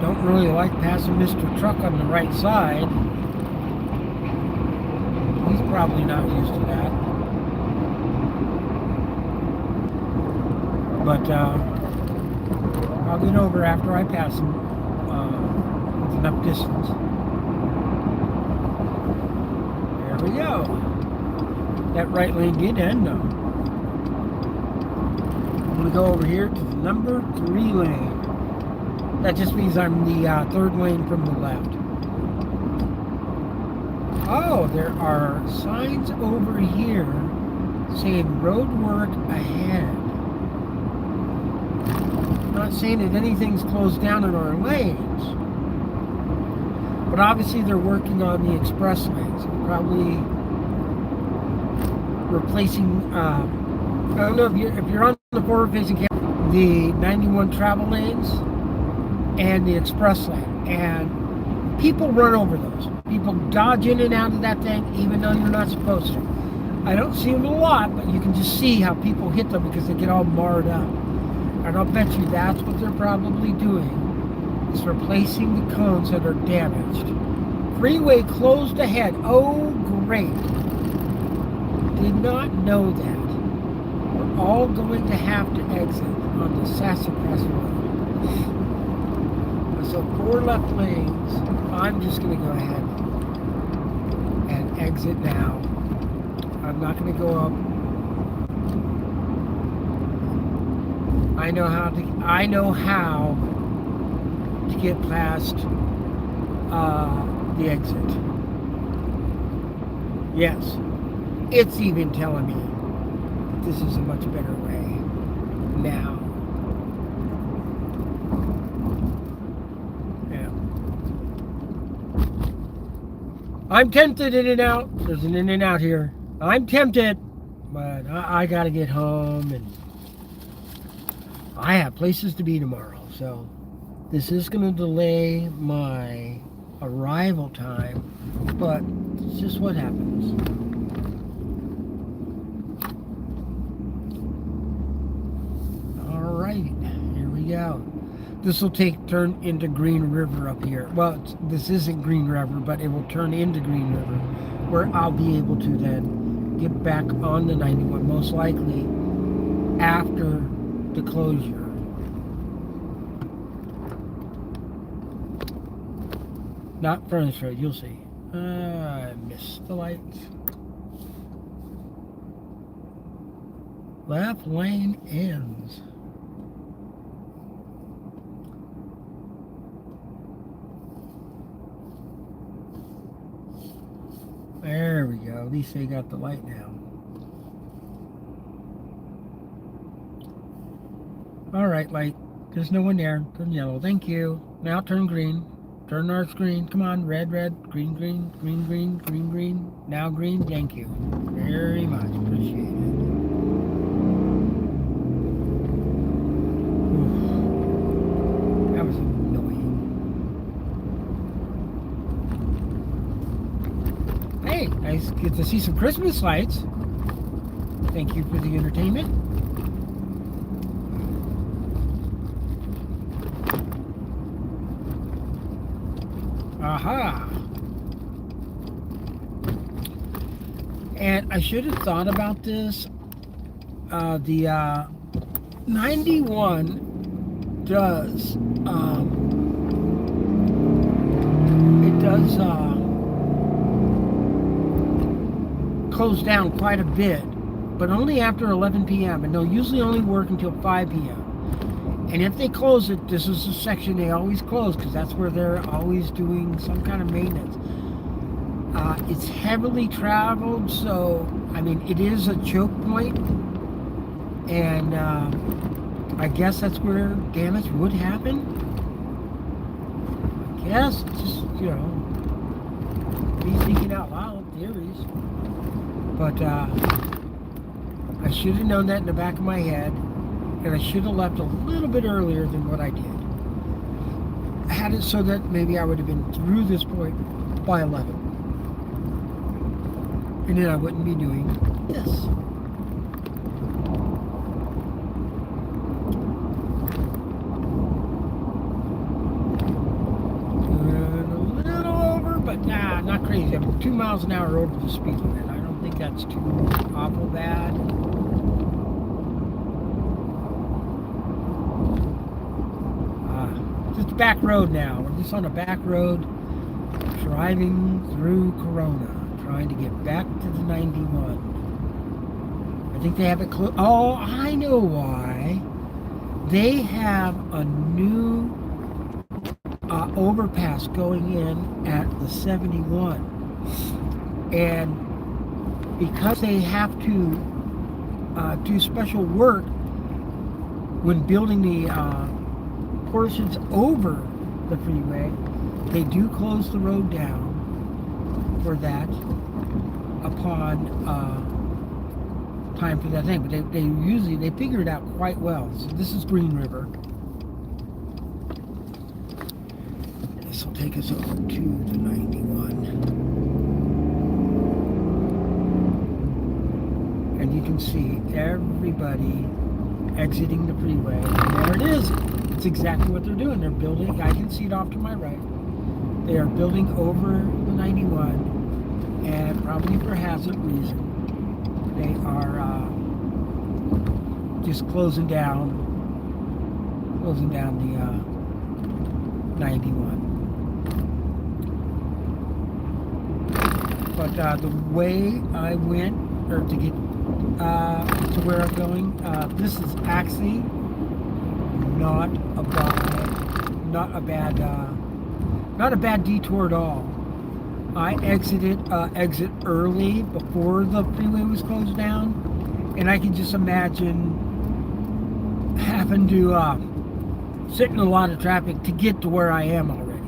Don't really like passing Mr. Truck on the right side. He's probably not used to that. But I'll get over after I pass him with enough distance. There we go. That right lane did end though. I'm going to go over here to the number 3 lane. That just means I'm the 3rd lane from the left. Oh, there are signs over here saying road work ahead. Not saying that anything's closed down in our lanes, but obviously they're working on the express lanes. Probably replacing, I don't know if you're on the forward-facing camera, the 91 travel lanes and the express lane, and people run over those. People dodge in and out of that thing even though you're not supposed to. I don't see them a lot, but you can just see how people hit them because they get all marred up. And I'll bet you that's what they're probably doing, is replacing the cones that are damaged. Freeway closed ahead. Oh, great. Did not know that. We're all going to have to exit onto Sassafras Road. So 4 left lanes. I'm just going to go ahead and exit now. I'm not going to go up. I know how to get past the exit. Yes, it's even telling me this is a much better way now. I'm tempted in and out. There's an in and out here. I'm tempted, but I gotta get home and I have places to be tomorrow. So this is gonna delay my arrival time, but it's just what happens. All right, here we go. This will turn into Green River up here. Well, this isn't Green River, but it will turn into Green River, where I'll be able to then get back on the 91, most likely after the closure. Not Furnace Road, you'll see. I missed the lights. Left lane ends. There we go. At least they got the light now. Alright, light. There's no one there. Turn yellow. Thank you. Now turn green. Turn orange green. Come on. Red, red. Green, green. Green, green. Green, green. Now green. Thank you. Very much. Appreciate it. Oof. That was annoying. Hey, nice get to see some Christmas lights. Thank you for the entertainment. Aha! And I should have thought about this. The 91 does close down quite a bit, but only after 11 p.m. and they'll usually only work until 5 p.m. And if they close it, this is the section they always close because that's where they're always doing some kind of maintenance. It's heavily traveled, so I mean it is a choke point, and I guess that's where damage would happen. I guess just me thinking out loud theories, but I should have known that in the back of my head, and I should have left a little bit earlier than what I did. I had it so that maybe I would have been through this point by 11. And then I wouldn't be doing this. And a little over, but not crazy. I'm 2 miles an hour over the speed limit. I don't think that's too awful bad. Just back road now. We're just on a back road driving through Corona, trying to get back to the 91. I think they have it close. Oh, I know why. They have a new overpass going in at the 71. And because they have to do special work when building the portions over the freeway, they do close the road down for that upon time for that thing. But they usually figure it out quite well. So this is Green River. This will take us over to the 91. And you can see everybody exiting the freeway. And there it is. It's exactly what they're doing. They're building. I can see it off to my right. They are building over the 91, and probably for hazard reason, they are just closing down the 91. But the way I went, or to get to where I'm going, this is actually not a bad detour at all. I exited exit early before the freeway was closed down, and I can just imagine having to sit in a lot of traffic to get to where I am already.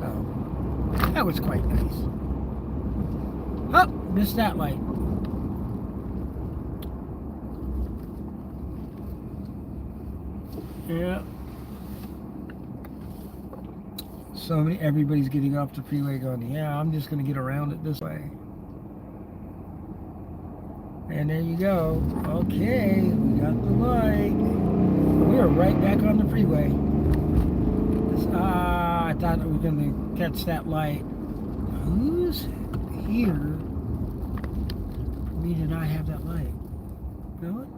So that was quite nice. Oh, missed that light. Yeah. Everybody's getting off the freeway going, yeah, I'm just going to get around it this way. And there you go. Okay, we got the light. We are right back on the freeway. I thought we were going to catch that light. Who's here for me to not have that light? You know what?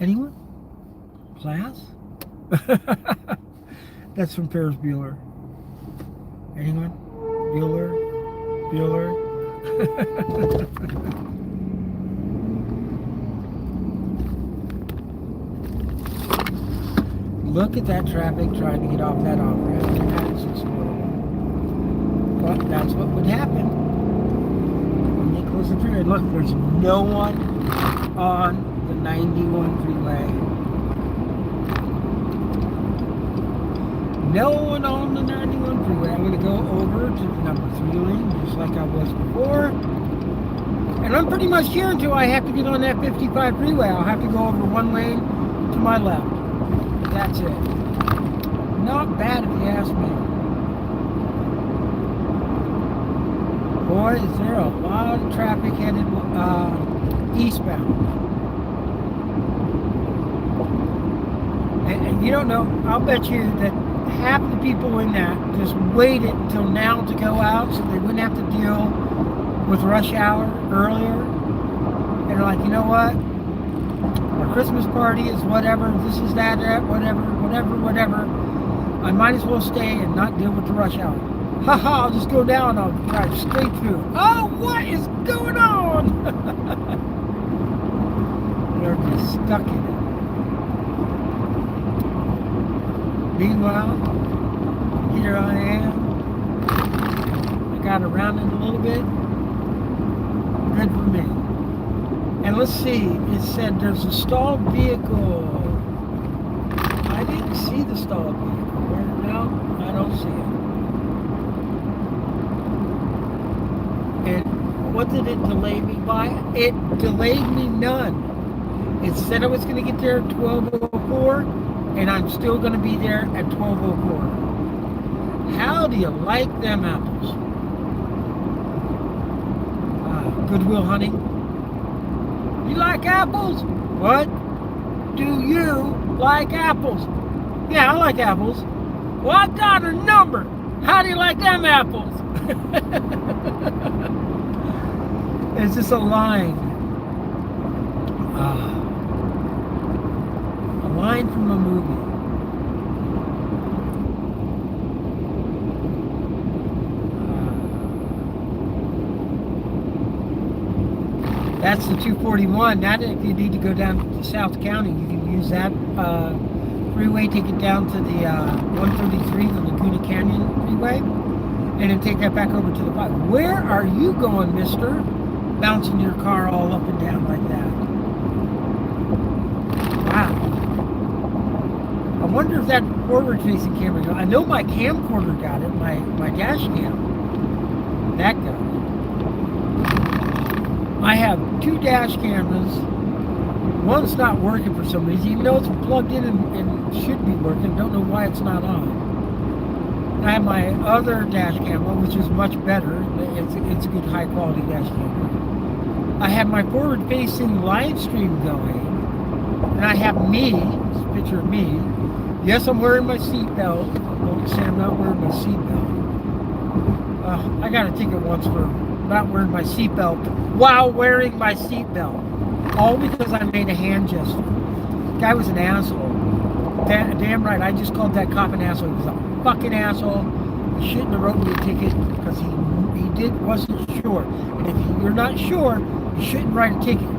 Anyone? Class? That's from Ferris Bueller. Anyone? Bueller? Look at that traffic trying to get off that off-ramp. But that's what would happen when they close the freeway. Look, there's no one on the 91 freeway. No one on the 91 freeway. I'm going to go over to the number 3 lane, just like I was before. And I'm pretty much here until I have to get on that 55 freeway. I'll have to go over one lane to my left. That's it. Not bad if you ask me. Boy, is there a lot of traffic headed eastbound. And you don't know, I'll bet you that half the people in that just waited until now to go out so they wouldn't have to deal with rush hour earlier. And they're like, you know what? Our Christmas party is whatever, this is that, whatever. I might as well stay and not deal with the rush hour. Haha, I'll just go down, I'll drive straight through. Oh, what is going on? They're just stuck in it. Meanwhile, here I am. I got around it a little bit. Good for me. And let's see, it said there's a stalled vehicle. I didn't see the stalled vehicle. No, I don't see it. And what did it delay me by? It delayed me none. It said I was going to get there at 12:04, and I'm still going to be there at 12:04. How do you like them apples? Goodwill Hunting. You like apples? What? Do you like apples? Yeah, I like apples. Well, I got a number. How do you like them apples? It's just a line. A line from a movie. That's the 241. That if you need to go down to South County, you can use that freeway, take it down to the 133, the Laguna Canyon freeway, and then take that back over to the bike. Where are you going, mister? Bouncing your car all up and down like that. Wow. I wonder if that forward-facing camera, I know my camcorder got it, my dash cam. That got it. I have 2 dash cameras. One's not working for some reason, even though it's plugged in and should be working. Don't know why it's not on. I have my other dash camera, which is much better. It's a good high quality dash camera. I have my forward facing live stream going. And I have me, this is a picture of me. Yes, I'm wearing my seatbelt. Don't say I'm not wearing my seatbelt. I got a ticket once for not wearing my seatbelt while wearing my seatbelt. All because I made a hand gesture. The guy was an asshole. Damn right, I just called that cop an asshole. He was a fucking asshole. He shouldn't have wrote me a ticket because he wasn't sure. And if you're not sure, you shouldn't write a ticket.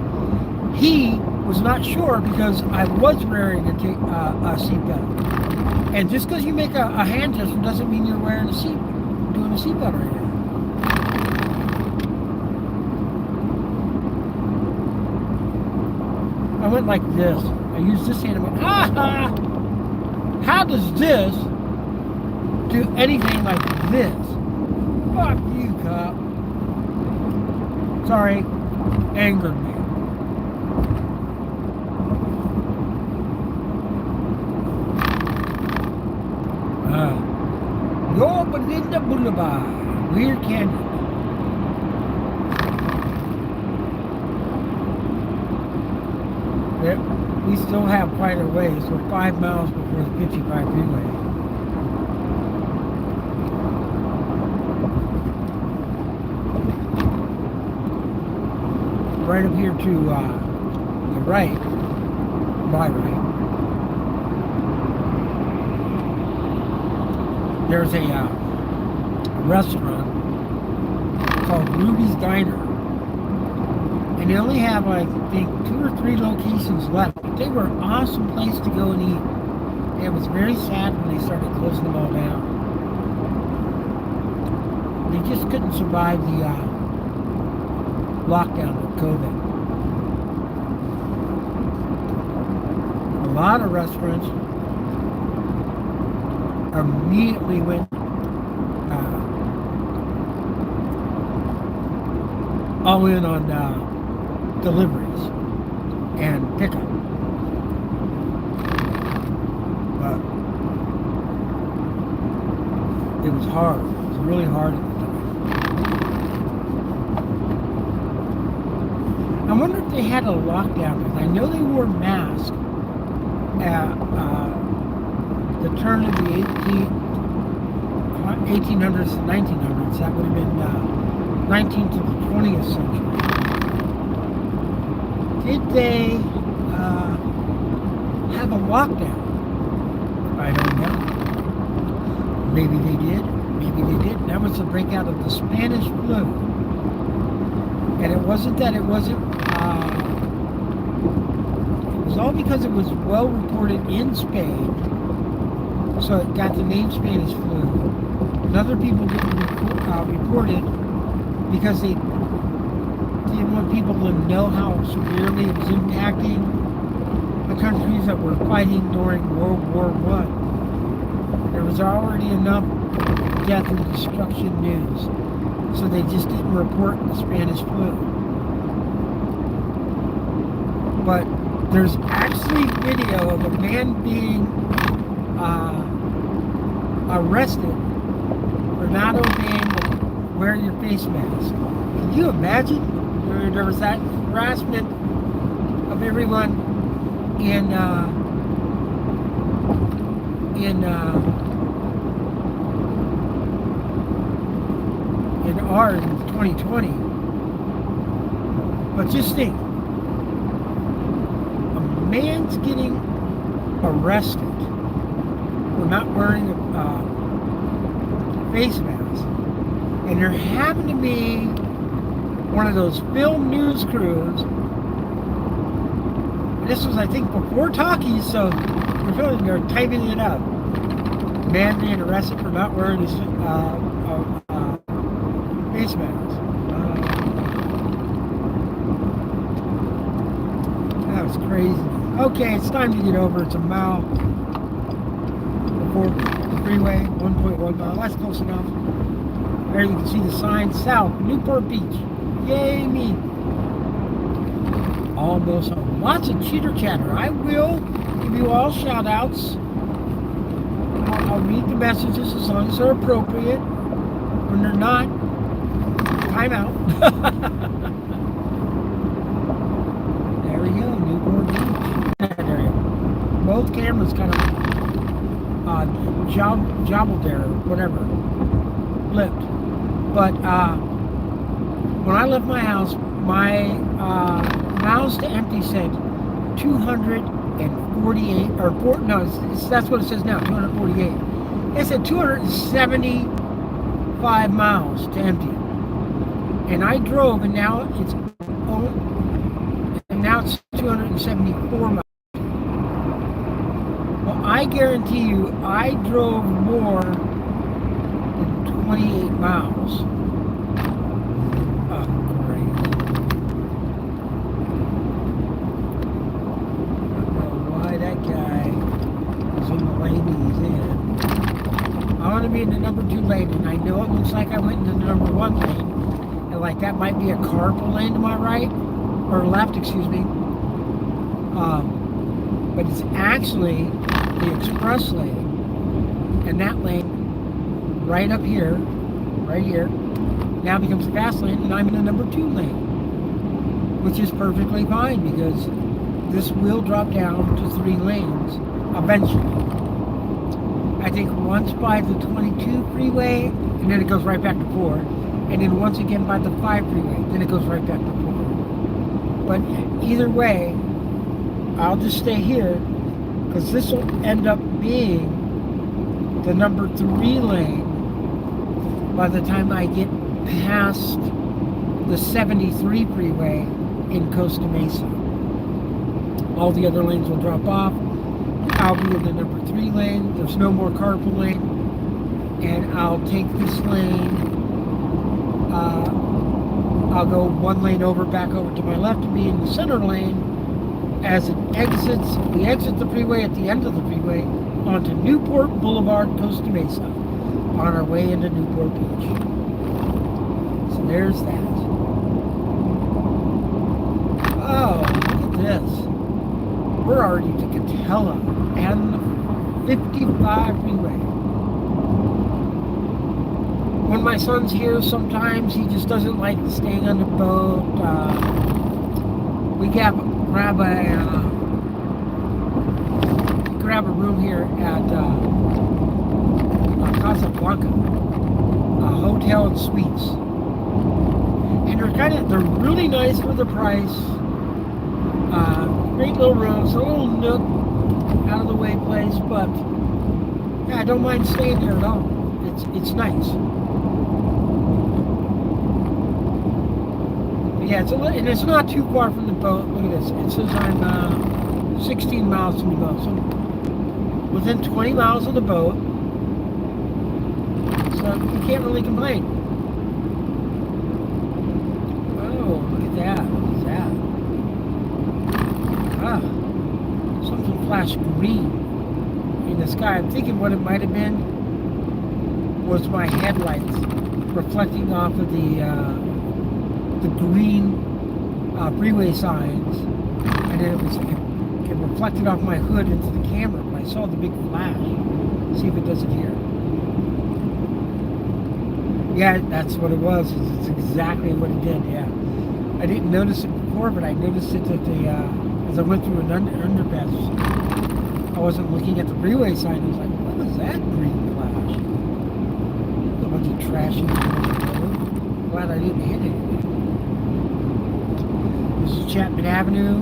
He was not sure because I was wearing a seatbelt. And just because you make a hand gesture doesn't mean you're wearing doing a seatbelt right now. I went like this. I used this hand and went, ha! How does this do anything like this? Fuck you, cop. Sorry, angered me. Yorba Belinda Boulevard, Weird Canyon. We still have quite a ways. We're 5 miles before the 55 freeway. Right up here to the right, my right, there's a restaurant called Ruby's Diner. And they only have, I think, 2 or 3 locations left. But they were an awesome place to go and eat. And it was very sad when they started closing them all down. They just couldn't survive the lockdown with COVID. A lot of restaurants immediately went all in on deliveries and pickup. But it was hard. It was really hard at the time. I wonder if they had a lockdown, because I know they wore masks at the turn of the 1800s and 1900s. That would have been 19th to the 20th century. Did they have a lockdown? I don't know. Maybe they did. Maybe they didn't. That was the breakout of the Spanish flu. And it wasn't that it wasn't... it was all because it was well reported in Spain So it got the name Spanish flu. And other people didn't report it because they didn't want people to know how severely it was impacting the countries that were fighting during World War I. There was already enough death and destruction news, so they just didn't report the Spanish flu. But there's actually video of a man being arrested for not obeying wear your face mask. Can you imagine? There was that harassment of everyone in ours in 2020. But just think, a man's getting arrested for not wearing a face mask, and there happened to be one of those film news crews. This was, I think, before talkies, so they're typing it up. Man being arrested for not wearing his face mask. That was crazy. Okay, it's time to get over. It's a mile before the freeway, 1.1 mile. That's close enough. There you can see the sign south, Newport Beach. Yay me! Almost home. Lots of chitter chatter. I will give you all shout outs. I'll read the messages as long as they're appropriate. When they're not, time out. There we go, Newport Beach. There you go. Both cameras kind of jobbled there, whatever. Flipped. But when I left my house, my miles to empty said 248, or that's what it says now, 248. It said 275 miles to empty. And I drove, and now it's 274 miles. Well, I guarantee you, I drove more than 28 miles. Oh, great. I don't know why that guy is in the lane he's in. I want to be in the number 2 lane, and I know it looks like I went into the number 1 lane, and like that might be a carpool lane to my right, or left, excuse me. But it's actually the express lane, and that lane right up here, right here, now becomes the fast lane, and I'm in the number 2 lane, which is perfectly fine because this will drop down to 3 lanes eventually. I think once by the 22 freeway, and then it goes right back to 4, and then once again by the 5 freeway, then it goes right back to 4. But either way, I'll just stay here because this will end up being the number 3 lane by the time I get past the 73 freeway in Costa Mesa. All the other lanes will drop off. I'll be in the number 3 lane. There's no more carpool lane. And I'll take this lane. I'll go 1 lane over, back over to my left, and be in the center lane as it exits. We exit the freeway at the end of the freeway onto Newport Boulevard, Costa Mesa, on our way into Newport Beach. So there's that. Oh, look at this. We're already to Catella and the 55 freeway. When my son's here, sometimes he just doesn't like staying on the boat. We grab a room here at Casablanca, a hotel and suites, and they're really nice for the price. Great little rooms, a little nook, out of the way place, but yeah, I don't mind staying there at all. It's nice. But yeah, and it's not too far from the boat. Look at this. It says I'm 16 miles from the boat. So within 20 miles of the boat. So you can't really complain. Oh, look at that. What is that? Ah, something flashed green in the sky. I'm thinking what it might have been was my headlights reflecting off of the green freeway signs, and then it reflected off my hood into the camera. But I saw the big flash. See if it does it here. Yeah, that's what it was. It's exactly what it did. Yeah, I didn't notice it before, but I noticed it at the as I went through an underpass. I wasn't looking at the freeway sign. I was like, what was that green flash? A bunch of trash in the road. Glad I didn't hit anything. This is Chapman Avenue.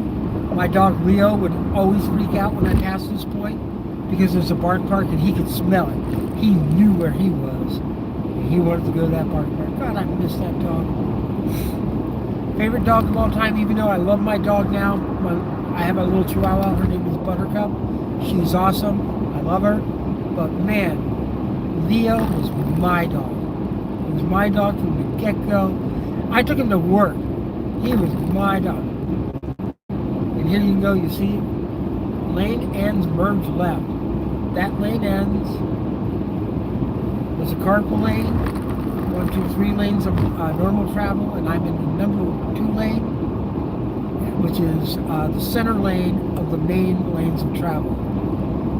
My dog Leo would always freak out when I passed this point because there's a bark park and he could smell it. He knew where he was. And he wanted to go to that bark park. God, I miss that dog. Favorite dog of all time, even though I love my dog now. I have a little Chihuahua. Her name is Buttercup. She's awesome. I love her. But man, Leo was my dog. He was my dog from the get-go. I took him to work. He was my dog. And here you go, you see, lane ends merge left. That lane ends. There's a carpool lane, 1, 2, 3 lanes of normal travel, and I'm in the number 2 lane, which is the center lane of the main lanes of travel.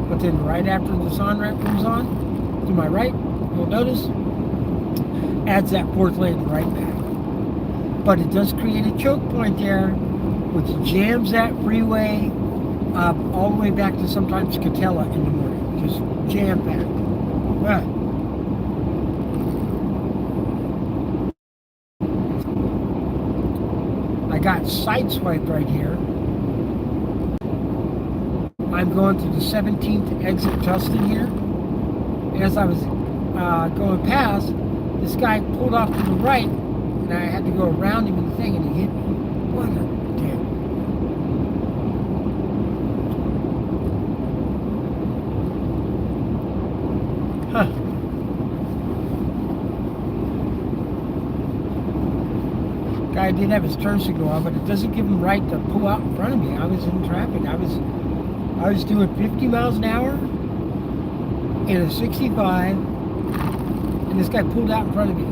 But then right after the on-ramp comes on, to my right, you'll notice, adds that 4th lane right back. But it does create a choke point there, which jams that freeway all the way back to sometimes Catella in the morning. Just jam packed. I got sideswiped right here. I'm going to the 17th exit Tustin here. And as I was going past, this guy pulled off to the right, and I had to go around him in the thing, and he hit me. What a dick. Huh. Guy did have his turn signal on, but it doesn't give him right to pull out in front of me. I was in traffic. I was doing 50 miles an hour in a 65, and this guy pulled out in front of me.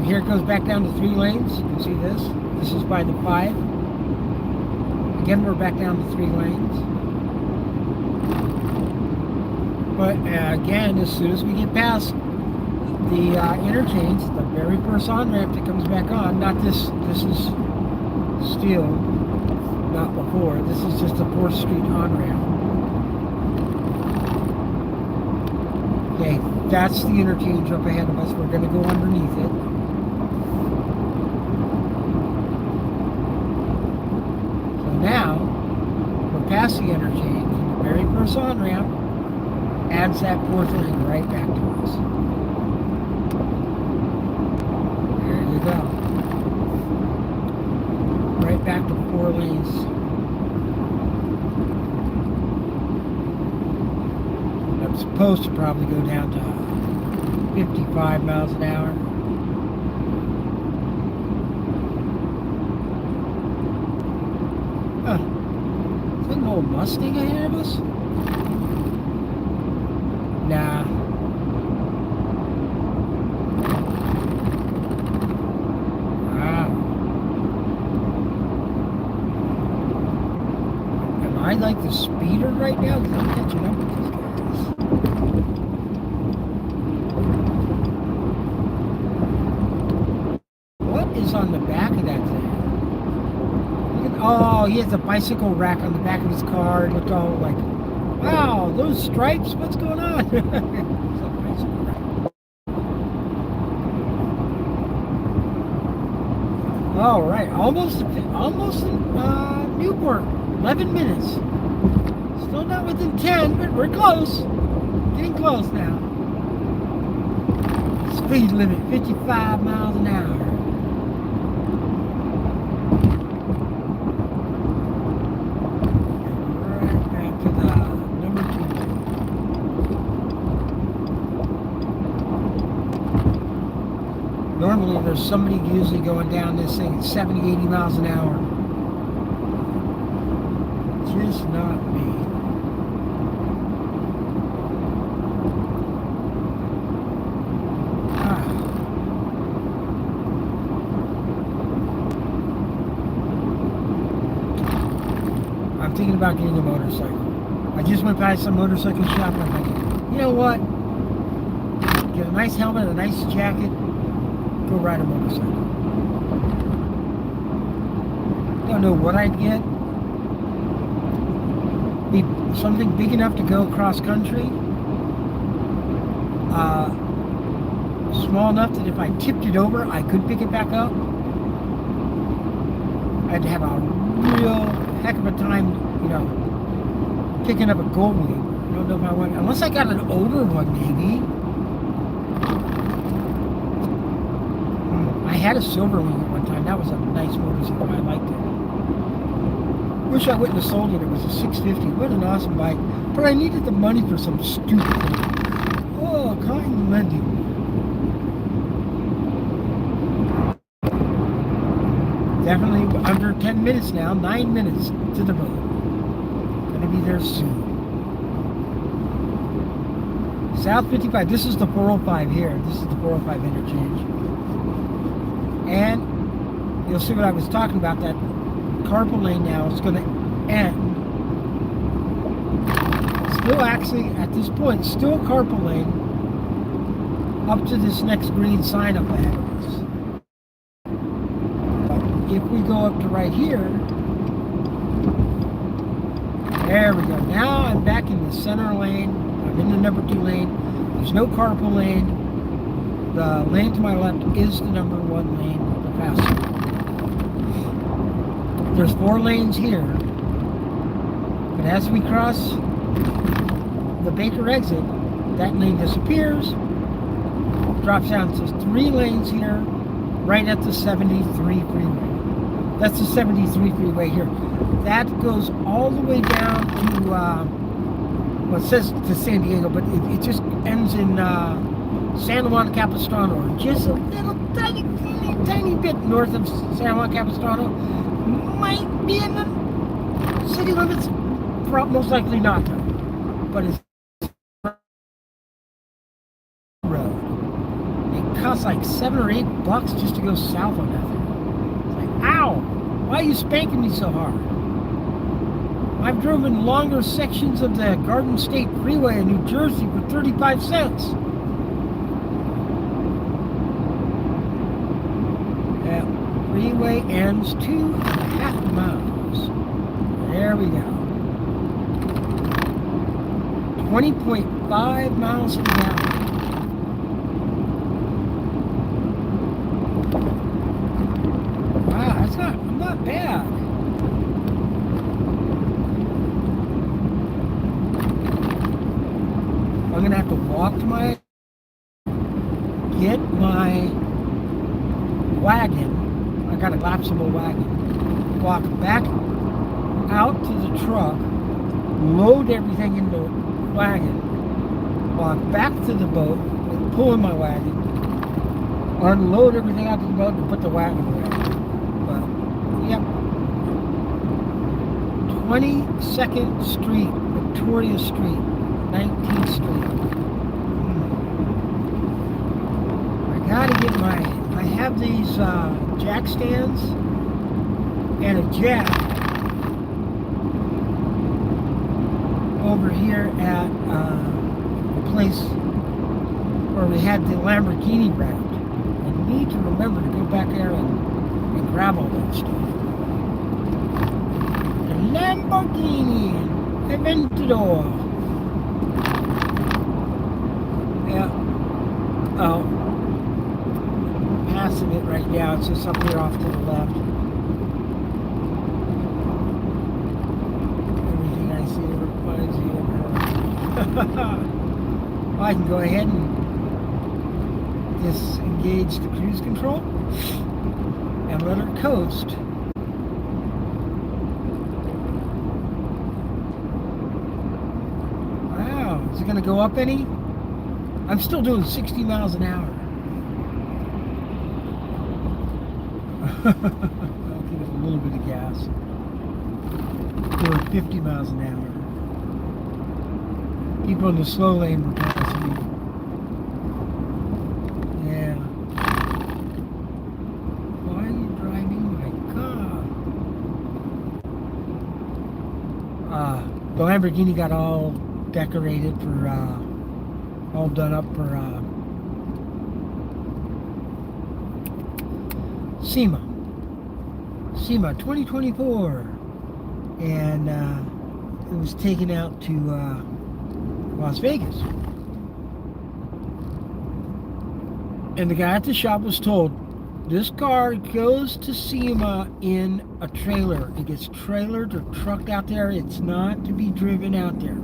Here it goes back down to 3 lanes. You can see this. This is by the 5. Again, we're back down to 3 lanes. But again, as soon as we get past the interchange, the very first on-ramp that comes back on, not this, this is still not before. This is just a 4th Street on-ramp. Okay, that's the interchange up ahead of us. We're going to go underneath it. Now, we're past the interchange, the very first on-ramp adds that 4th lane right back to us. There you go. Right back to 4 lanes. I'm supposed to probably go down to 55 miles an hour. Huh. Is that an old Mustang ahead of us? Nah. Wow. Am I like the speeder right now? Because I'm catching up with these guys. What is on the back of that thing? Oh, he has a bicycle rack on the back of his car. It looked all like, wow, those stripes, what's going on? All right, almost Newport, 11 minutes. Still not within 10, but we're close. Getting close now. Speed limit, 55 miles an Normally there's somebody usually going down this thing at 70, 80 miles an hour. Just not me. I'm thinking about getting a motorcycle. I just went by some motorcycle shop and I'm like, you know what? Get a nice helmet, a nice jacket, go ride a motorcycle. Don't know what I'd get. Be something big enough to go cross country. Small enough that if I tipped it over, I could pick it back up. I'd have a real heck of a time, you know, picking up a gold wing. I don't know if I want, unless I got an older one, maybe. I had a silver wing at one time. That was a nice motorcycle. I liked it. Wish I wouldn't have sold it. It was a 650. What an awesome bike. But I needed the money for some stupid thing. Oh, cotton lending. Definitely under 10 minutes now. 9 minutes to the boat. Gonna be there soon. South 55. This is the 405 here. This is the 405 interchange. And you'll see what I was talking about. That carpool lane now is going to end. Still actually, at this point, still carpool lane up to this next green sign up ahead of us. But if we go up to right here, there we go. Now I'm back in the center lane. I'm in the number 2 lane. There's no carpool lane. The lane to my left is the number 1 lane, the fast lane. There's 4 lanes here. But as we cross the Baker exit, that lane disappears. Drops down to 3 lanes here, right at the 73 freeway. That's the 73 freeway here. That goes all the way down to, well, it says to San Diego, but it just ends in San Juan Capistrano, just a little tiny bit north of San Juan Capistrano. Might be in the city limits, most likely not though, but it's road. It costs like $7 or $8 just to go south on that thing. It's like, ow! Why are you spanking me so hard? I've driven longer sections of the Garden State Freeway in New Jersey for 35 cents. That freeway ends 2.5 miles. There we go. 20.5 miles an hour. Wow, that's not bad. I'm gonna have to walk to get my wagon. I got a collapsible wagon. Walk back out to the truck, load everything in the wagon, walk back to the boat, pull in my wagon, unload everything out to the boat and put the wagon away. But, yep. 22nd Street, Victoria Street, 19th Street. I gotta get I have these jack stands and a jack over here at a place where we had the Lamborghini wrapped. I need to remember to go back there and grab all that stuff. The Lamborghini Aventador. Yeah. Oh. Passing it right now. It's just up here off to the left. Everything I see reminds me of her. I can go ahead and disengage the cruise control and let her coast. Wow, is it going to go up any? I'm still doing 60 miles an hour. I'll give it a little bit of gas. Doing 50 miles an hour. People in the slow lane were passing me. Yeah. Why are you driving my car? The Lamborghini got all decorated for, all done up for, SEMA 2024, and it was taken out to Las Vegas, and the guy at the shop was told this car goes to SEMA in a trailer. It gets trailered or trucked out there. It's not to be driven out there.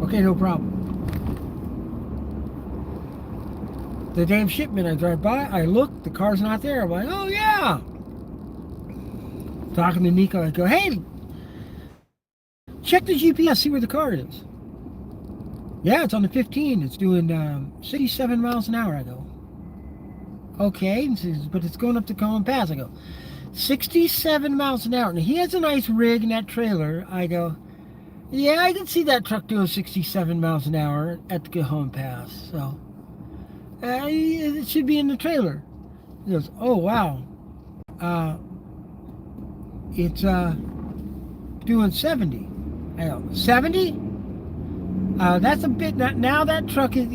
Okay, no problem. The damn shipment, I drive by, I look, the car's not there. I'm like, oh yeah. Talking to Nico, I go, hey, check the GPS, see where the car is. Yeah, it's on the 15. It's doing 67 miles an hour. I go, okay, and says, but it's going up to Common Pass. I go, 67 miles an hour. Now, he has a nice rig in that trailer. I go, yeah, I can see that truck doing 67 miles an hour at the Cajon Pass. So, it should be in the trailer. He goes, oh, wow. It's doing 70. I go, 70? That's a bit, now that truck is,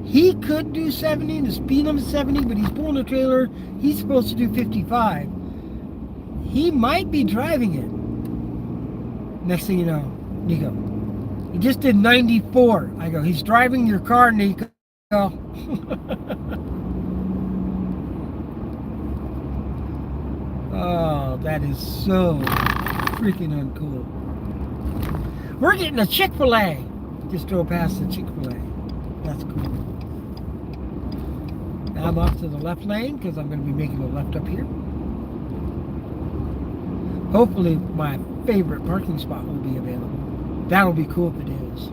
he could do 70, the speed limit's 70, but he's pulling a trailer, he's supposed to do 55. He might be driving it. Next thing you know, Nico, he just did 94. I go, he's driving your car, Nico. Oh, that is so freaking uncool. We're getting a Chick-fil-A. Just drove past the Chick-fil-A. That's cool. Now I'm off to the left lane because I'm going to be making a left up here. Hopefully my favorite parking spot will be available. That'll be cool if it is.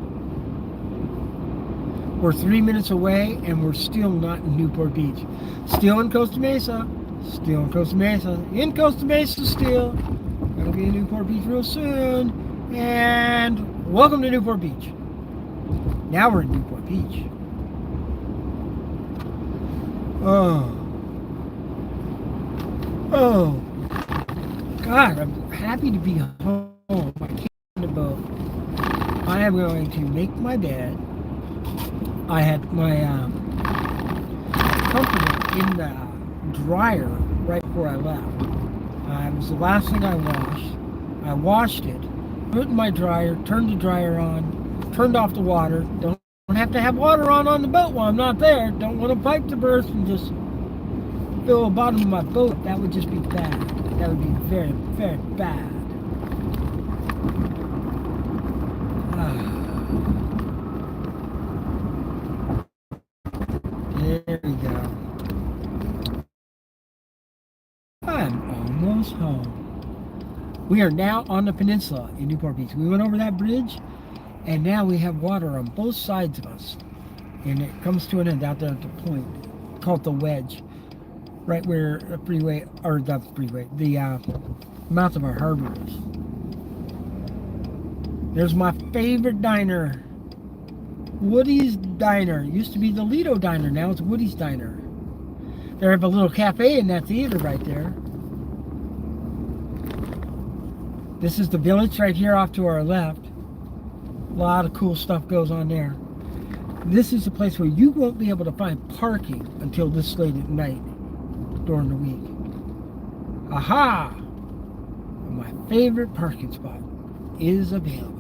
We're 3 minutes away and we're still not in Newport Beach. Still in Costa Mesa. Still in Costa Mesa. In Costa Mesa still. Gonna be in Newport Beach real soon. And welcome to Newport Beach. Now we're in Newport Beach. Oh. Oh. God, I'm happy to be home. I can't on the boat. I am going to make my bed. I had my comforter in the dryer right before I left. It was the last thing I washed. I washed it, put it in my dryer, turned the dryer on, turned off the water. Don't have to have water on the boat while I'm not there. Don't want a pipe to burst and just fill the bottom of my boat. That would just be bad. That would be very, very bad. There we go. I'm almost home. We are now on the peninsula in Newport Beach. We went over that bridge, and now we have water on both sides of us. And it comes to an end out there at the point, called the Wedge, right where the freeway, or the freeway, the mouth of our harbor is. There's my favorite diner, Woody's Diner. It used to be the Lido Diner, now it's Woody's Diner. They have a little cafe in that theater right there. This is the village right here off to our left. A lot of cool stuff goes on there. This is a place where you won't be able to find parking until this late at night during the week. Aha! My favorite parking spot is available.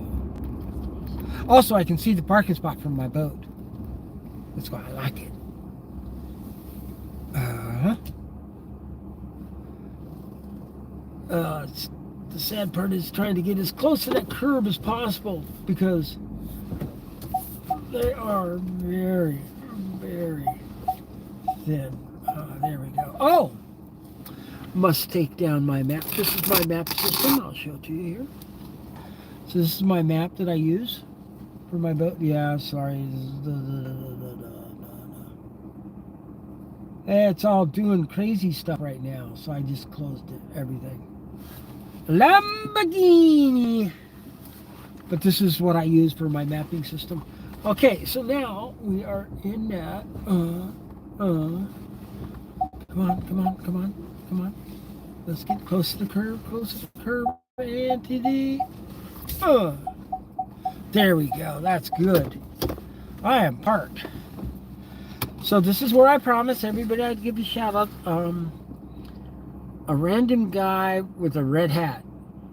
Also, I can see the parking spot from my boat. That's why I like it. The sad part is trying to get as close to that curb as possible because they are very, very thin. There we go. Oh! Must take down my map. This is my map system. I'll show it to you here. So this is my map that I use for my boat. Yeah, sorry. It's all doing crazy stuff right now, so I just closed it, everything. Lamborghini! But this is what I use for my mapping system. Okay, so now we are in that. Come on, come on, come on, come on. Let's get close to the curve, and to the. There we go. That's good. I am parked. So this is where I promised everybody I'd give a shout out. A random guy with a red hat.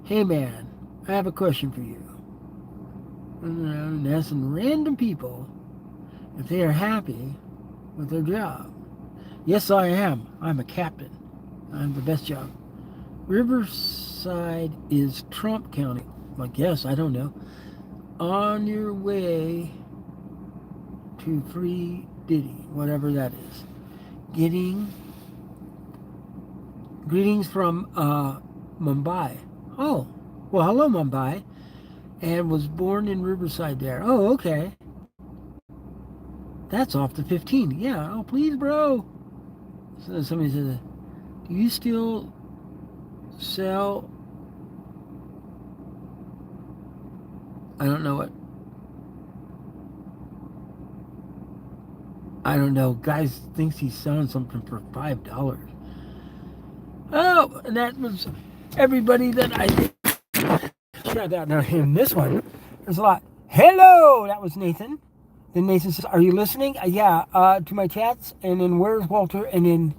Hey man, I have a question for you. And asking random people if they are happy with their job. Yes, I am. I'm a captain. I'm the best job. Riverside is Trump County. I guess, I don't know. On your way to Free Diddy, whatever that is. Greetings from Mumbai. Oh, well, hello, Mumbai. And was born in Riverside there. Oh, okay. That's off the 15. Yeah. Oh, please, bro. So somebody says, do you still sell? I don't know what. I don't know. Guys thinks he's selling something for $5. Oh, and that was everybody that I shout out. Now in this one, there's a lot. Hello, that was Nathan. Then Nathan says, "Are you listening?" Yeah. To my chats, and then where's Walter? And then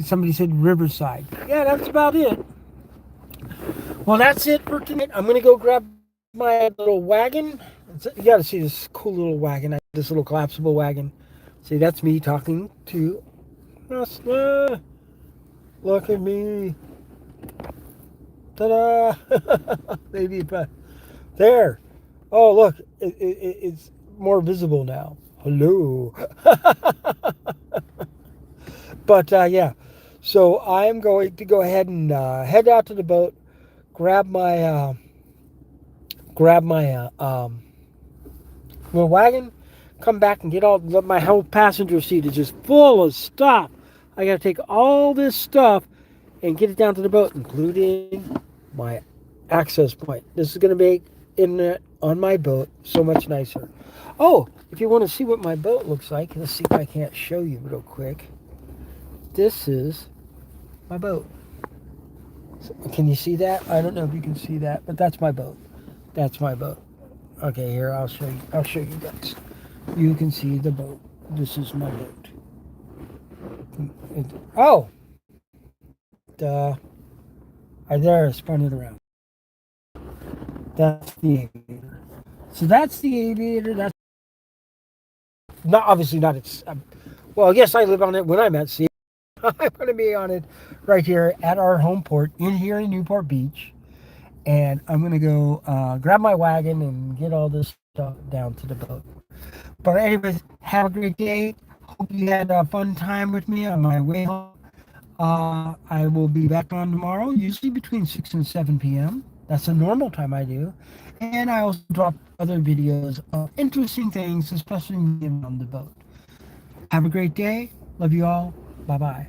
somebody said Riverside. Yeah, that's about it. Well, that's it for tonight. I'm gonna go grab my little wagon. You got to see this cool little wagon. This little collapsible wagon. See, that's me talking to Rustler. Look at me. Ta-da! Maybe, but there. Oh, look. It's more visible now. Hello. But, yeah. So I'm going to go ahead and head out to the boat, grab my little wagon, come back and get my whole passenger seat is just full of stuff. I got to take all this stuff and get it down to the boat, including my access point. This is going to make internet on my boat so much nicer. Oh, if you want to see what my boat looks like, let's see if I can't show you real quick. This is my boat. So, can you see that? I don't know if you can see that, but that's my boat. That's my boat. Okay, here, I'll show you. I'll show you guys. You can see the boat. This is my boat. Oh! Right there, I spun it around. That's the aviator. So that's the aviator. That's not obviously not its. Well, yes, I live on it when I'm at sea. I'm going to be on it right here at our home port here in Newport Beach. And I'm going to go grab my wagon and get all this stuff down to the boat. But anyways, have a great day. Hope you had a fun time with me on my way home. I will be back on tomorrow, usually between 6 and 7 p.m. That's a normal time I do. And I also drop other videos of interesting things, especially on the boat. Have a great day. Love you all. Bye-bye.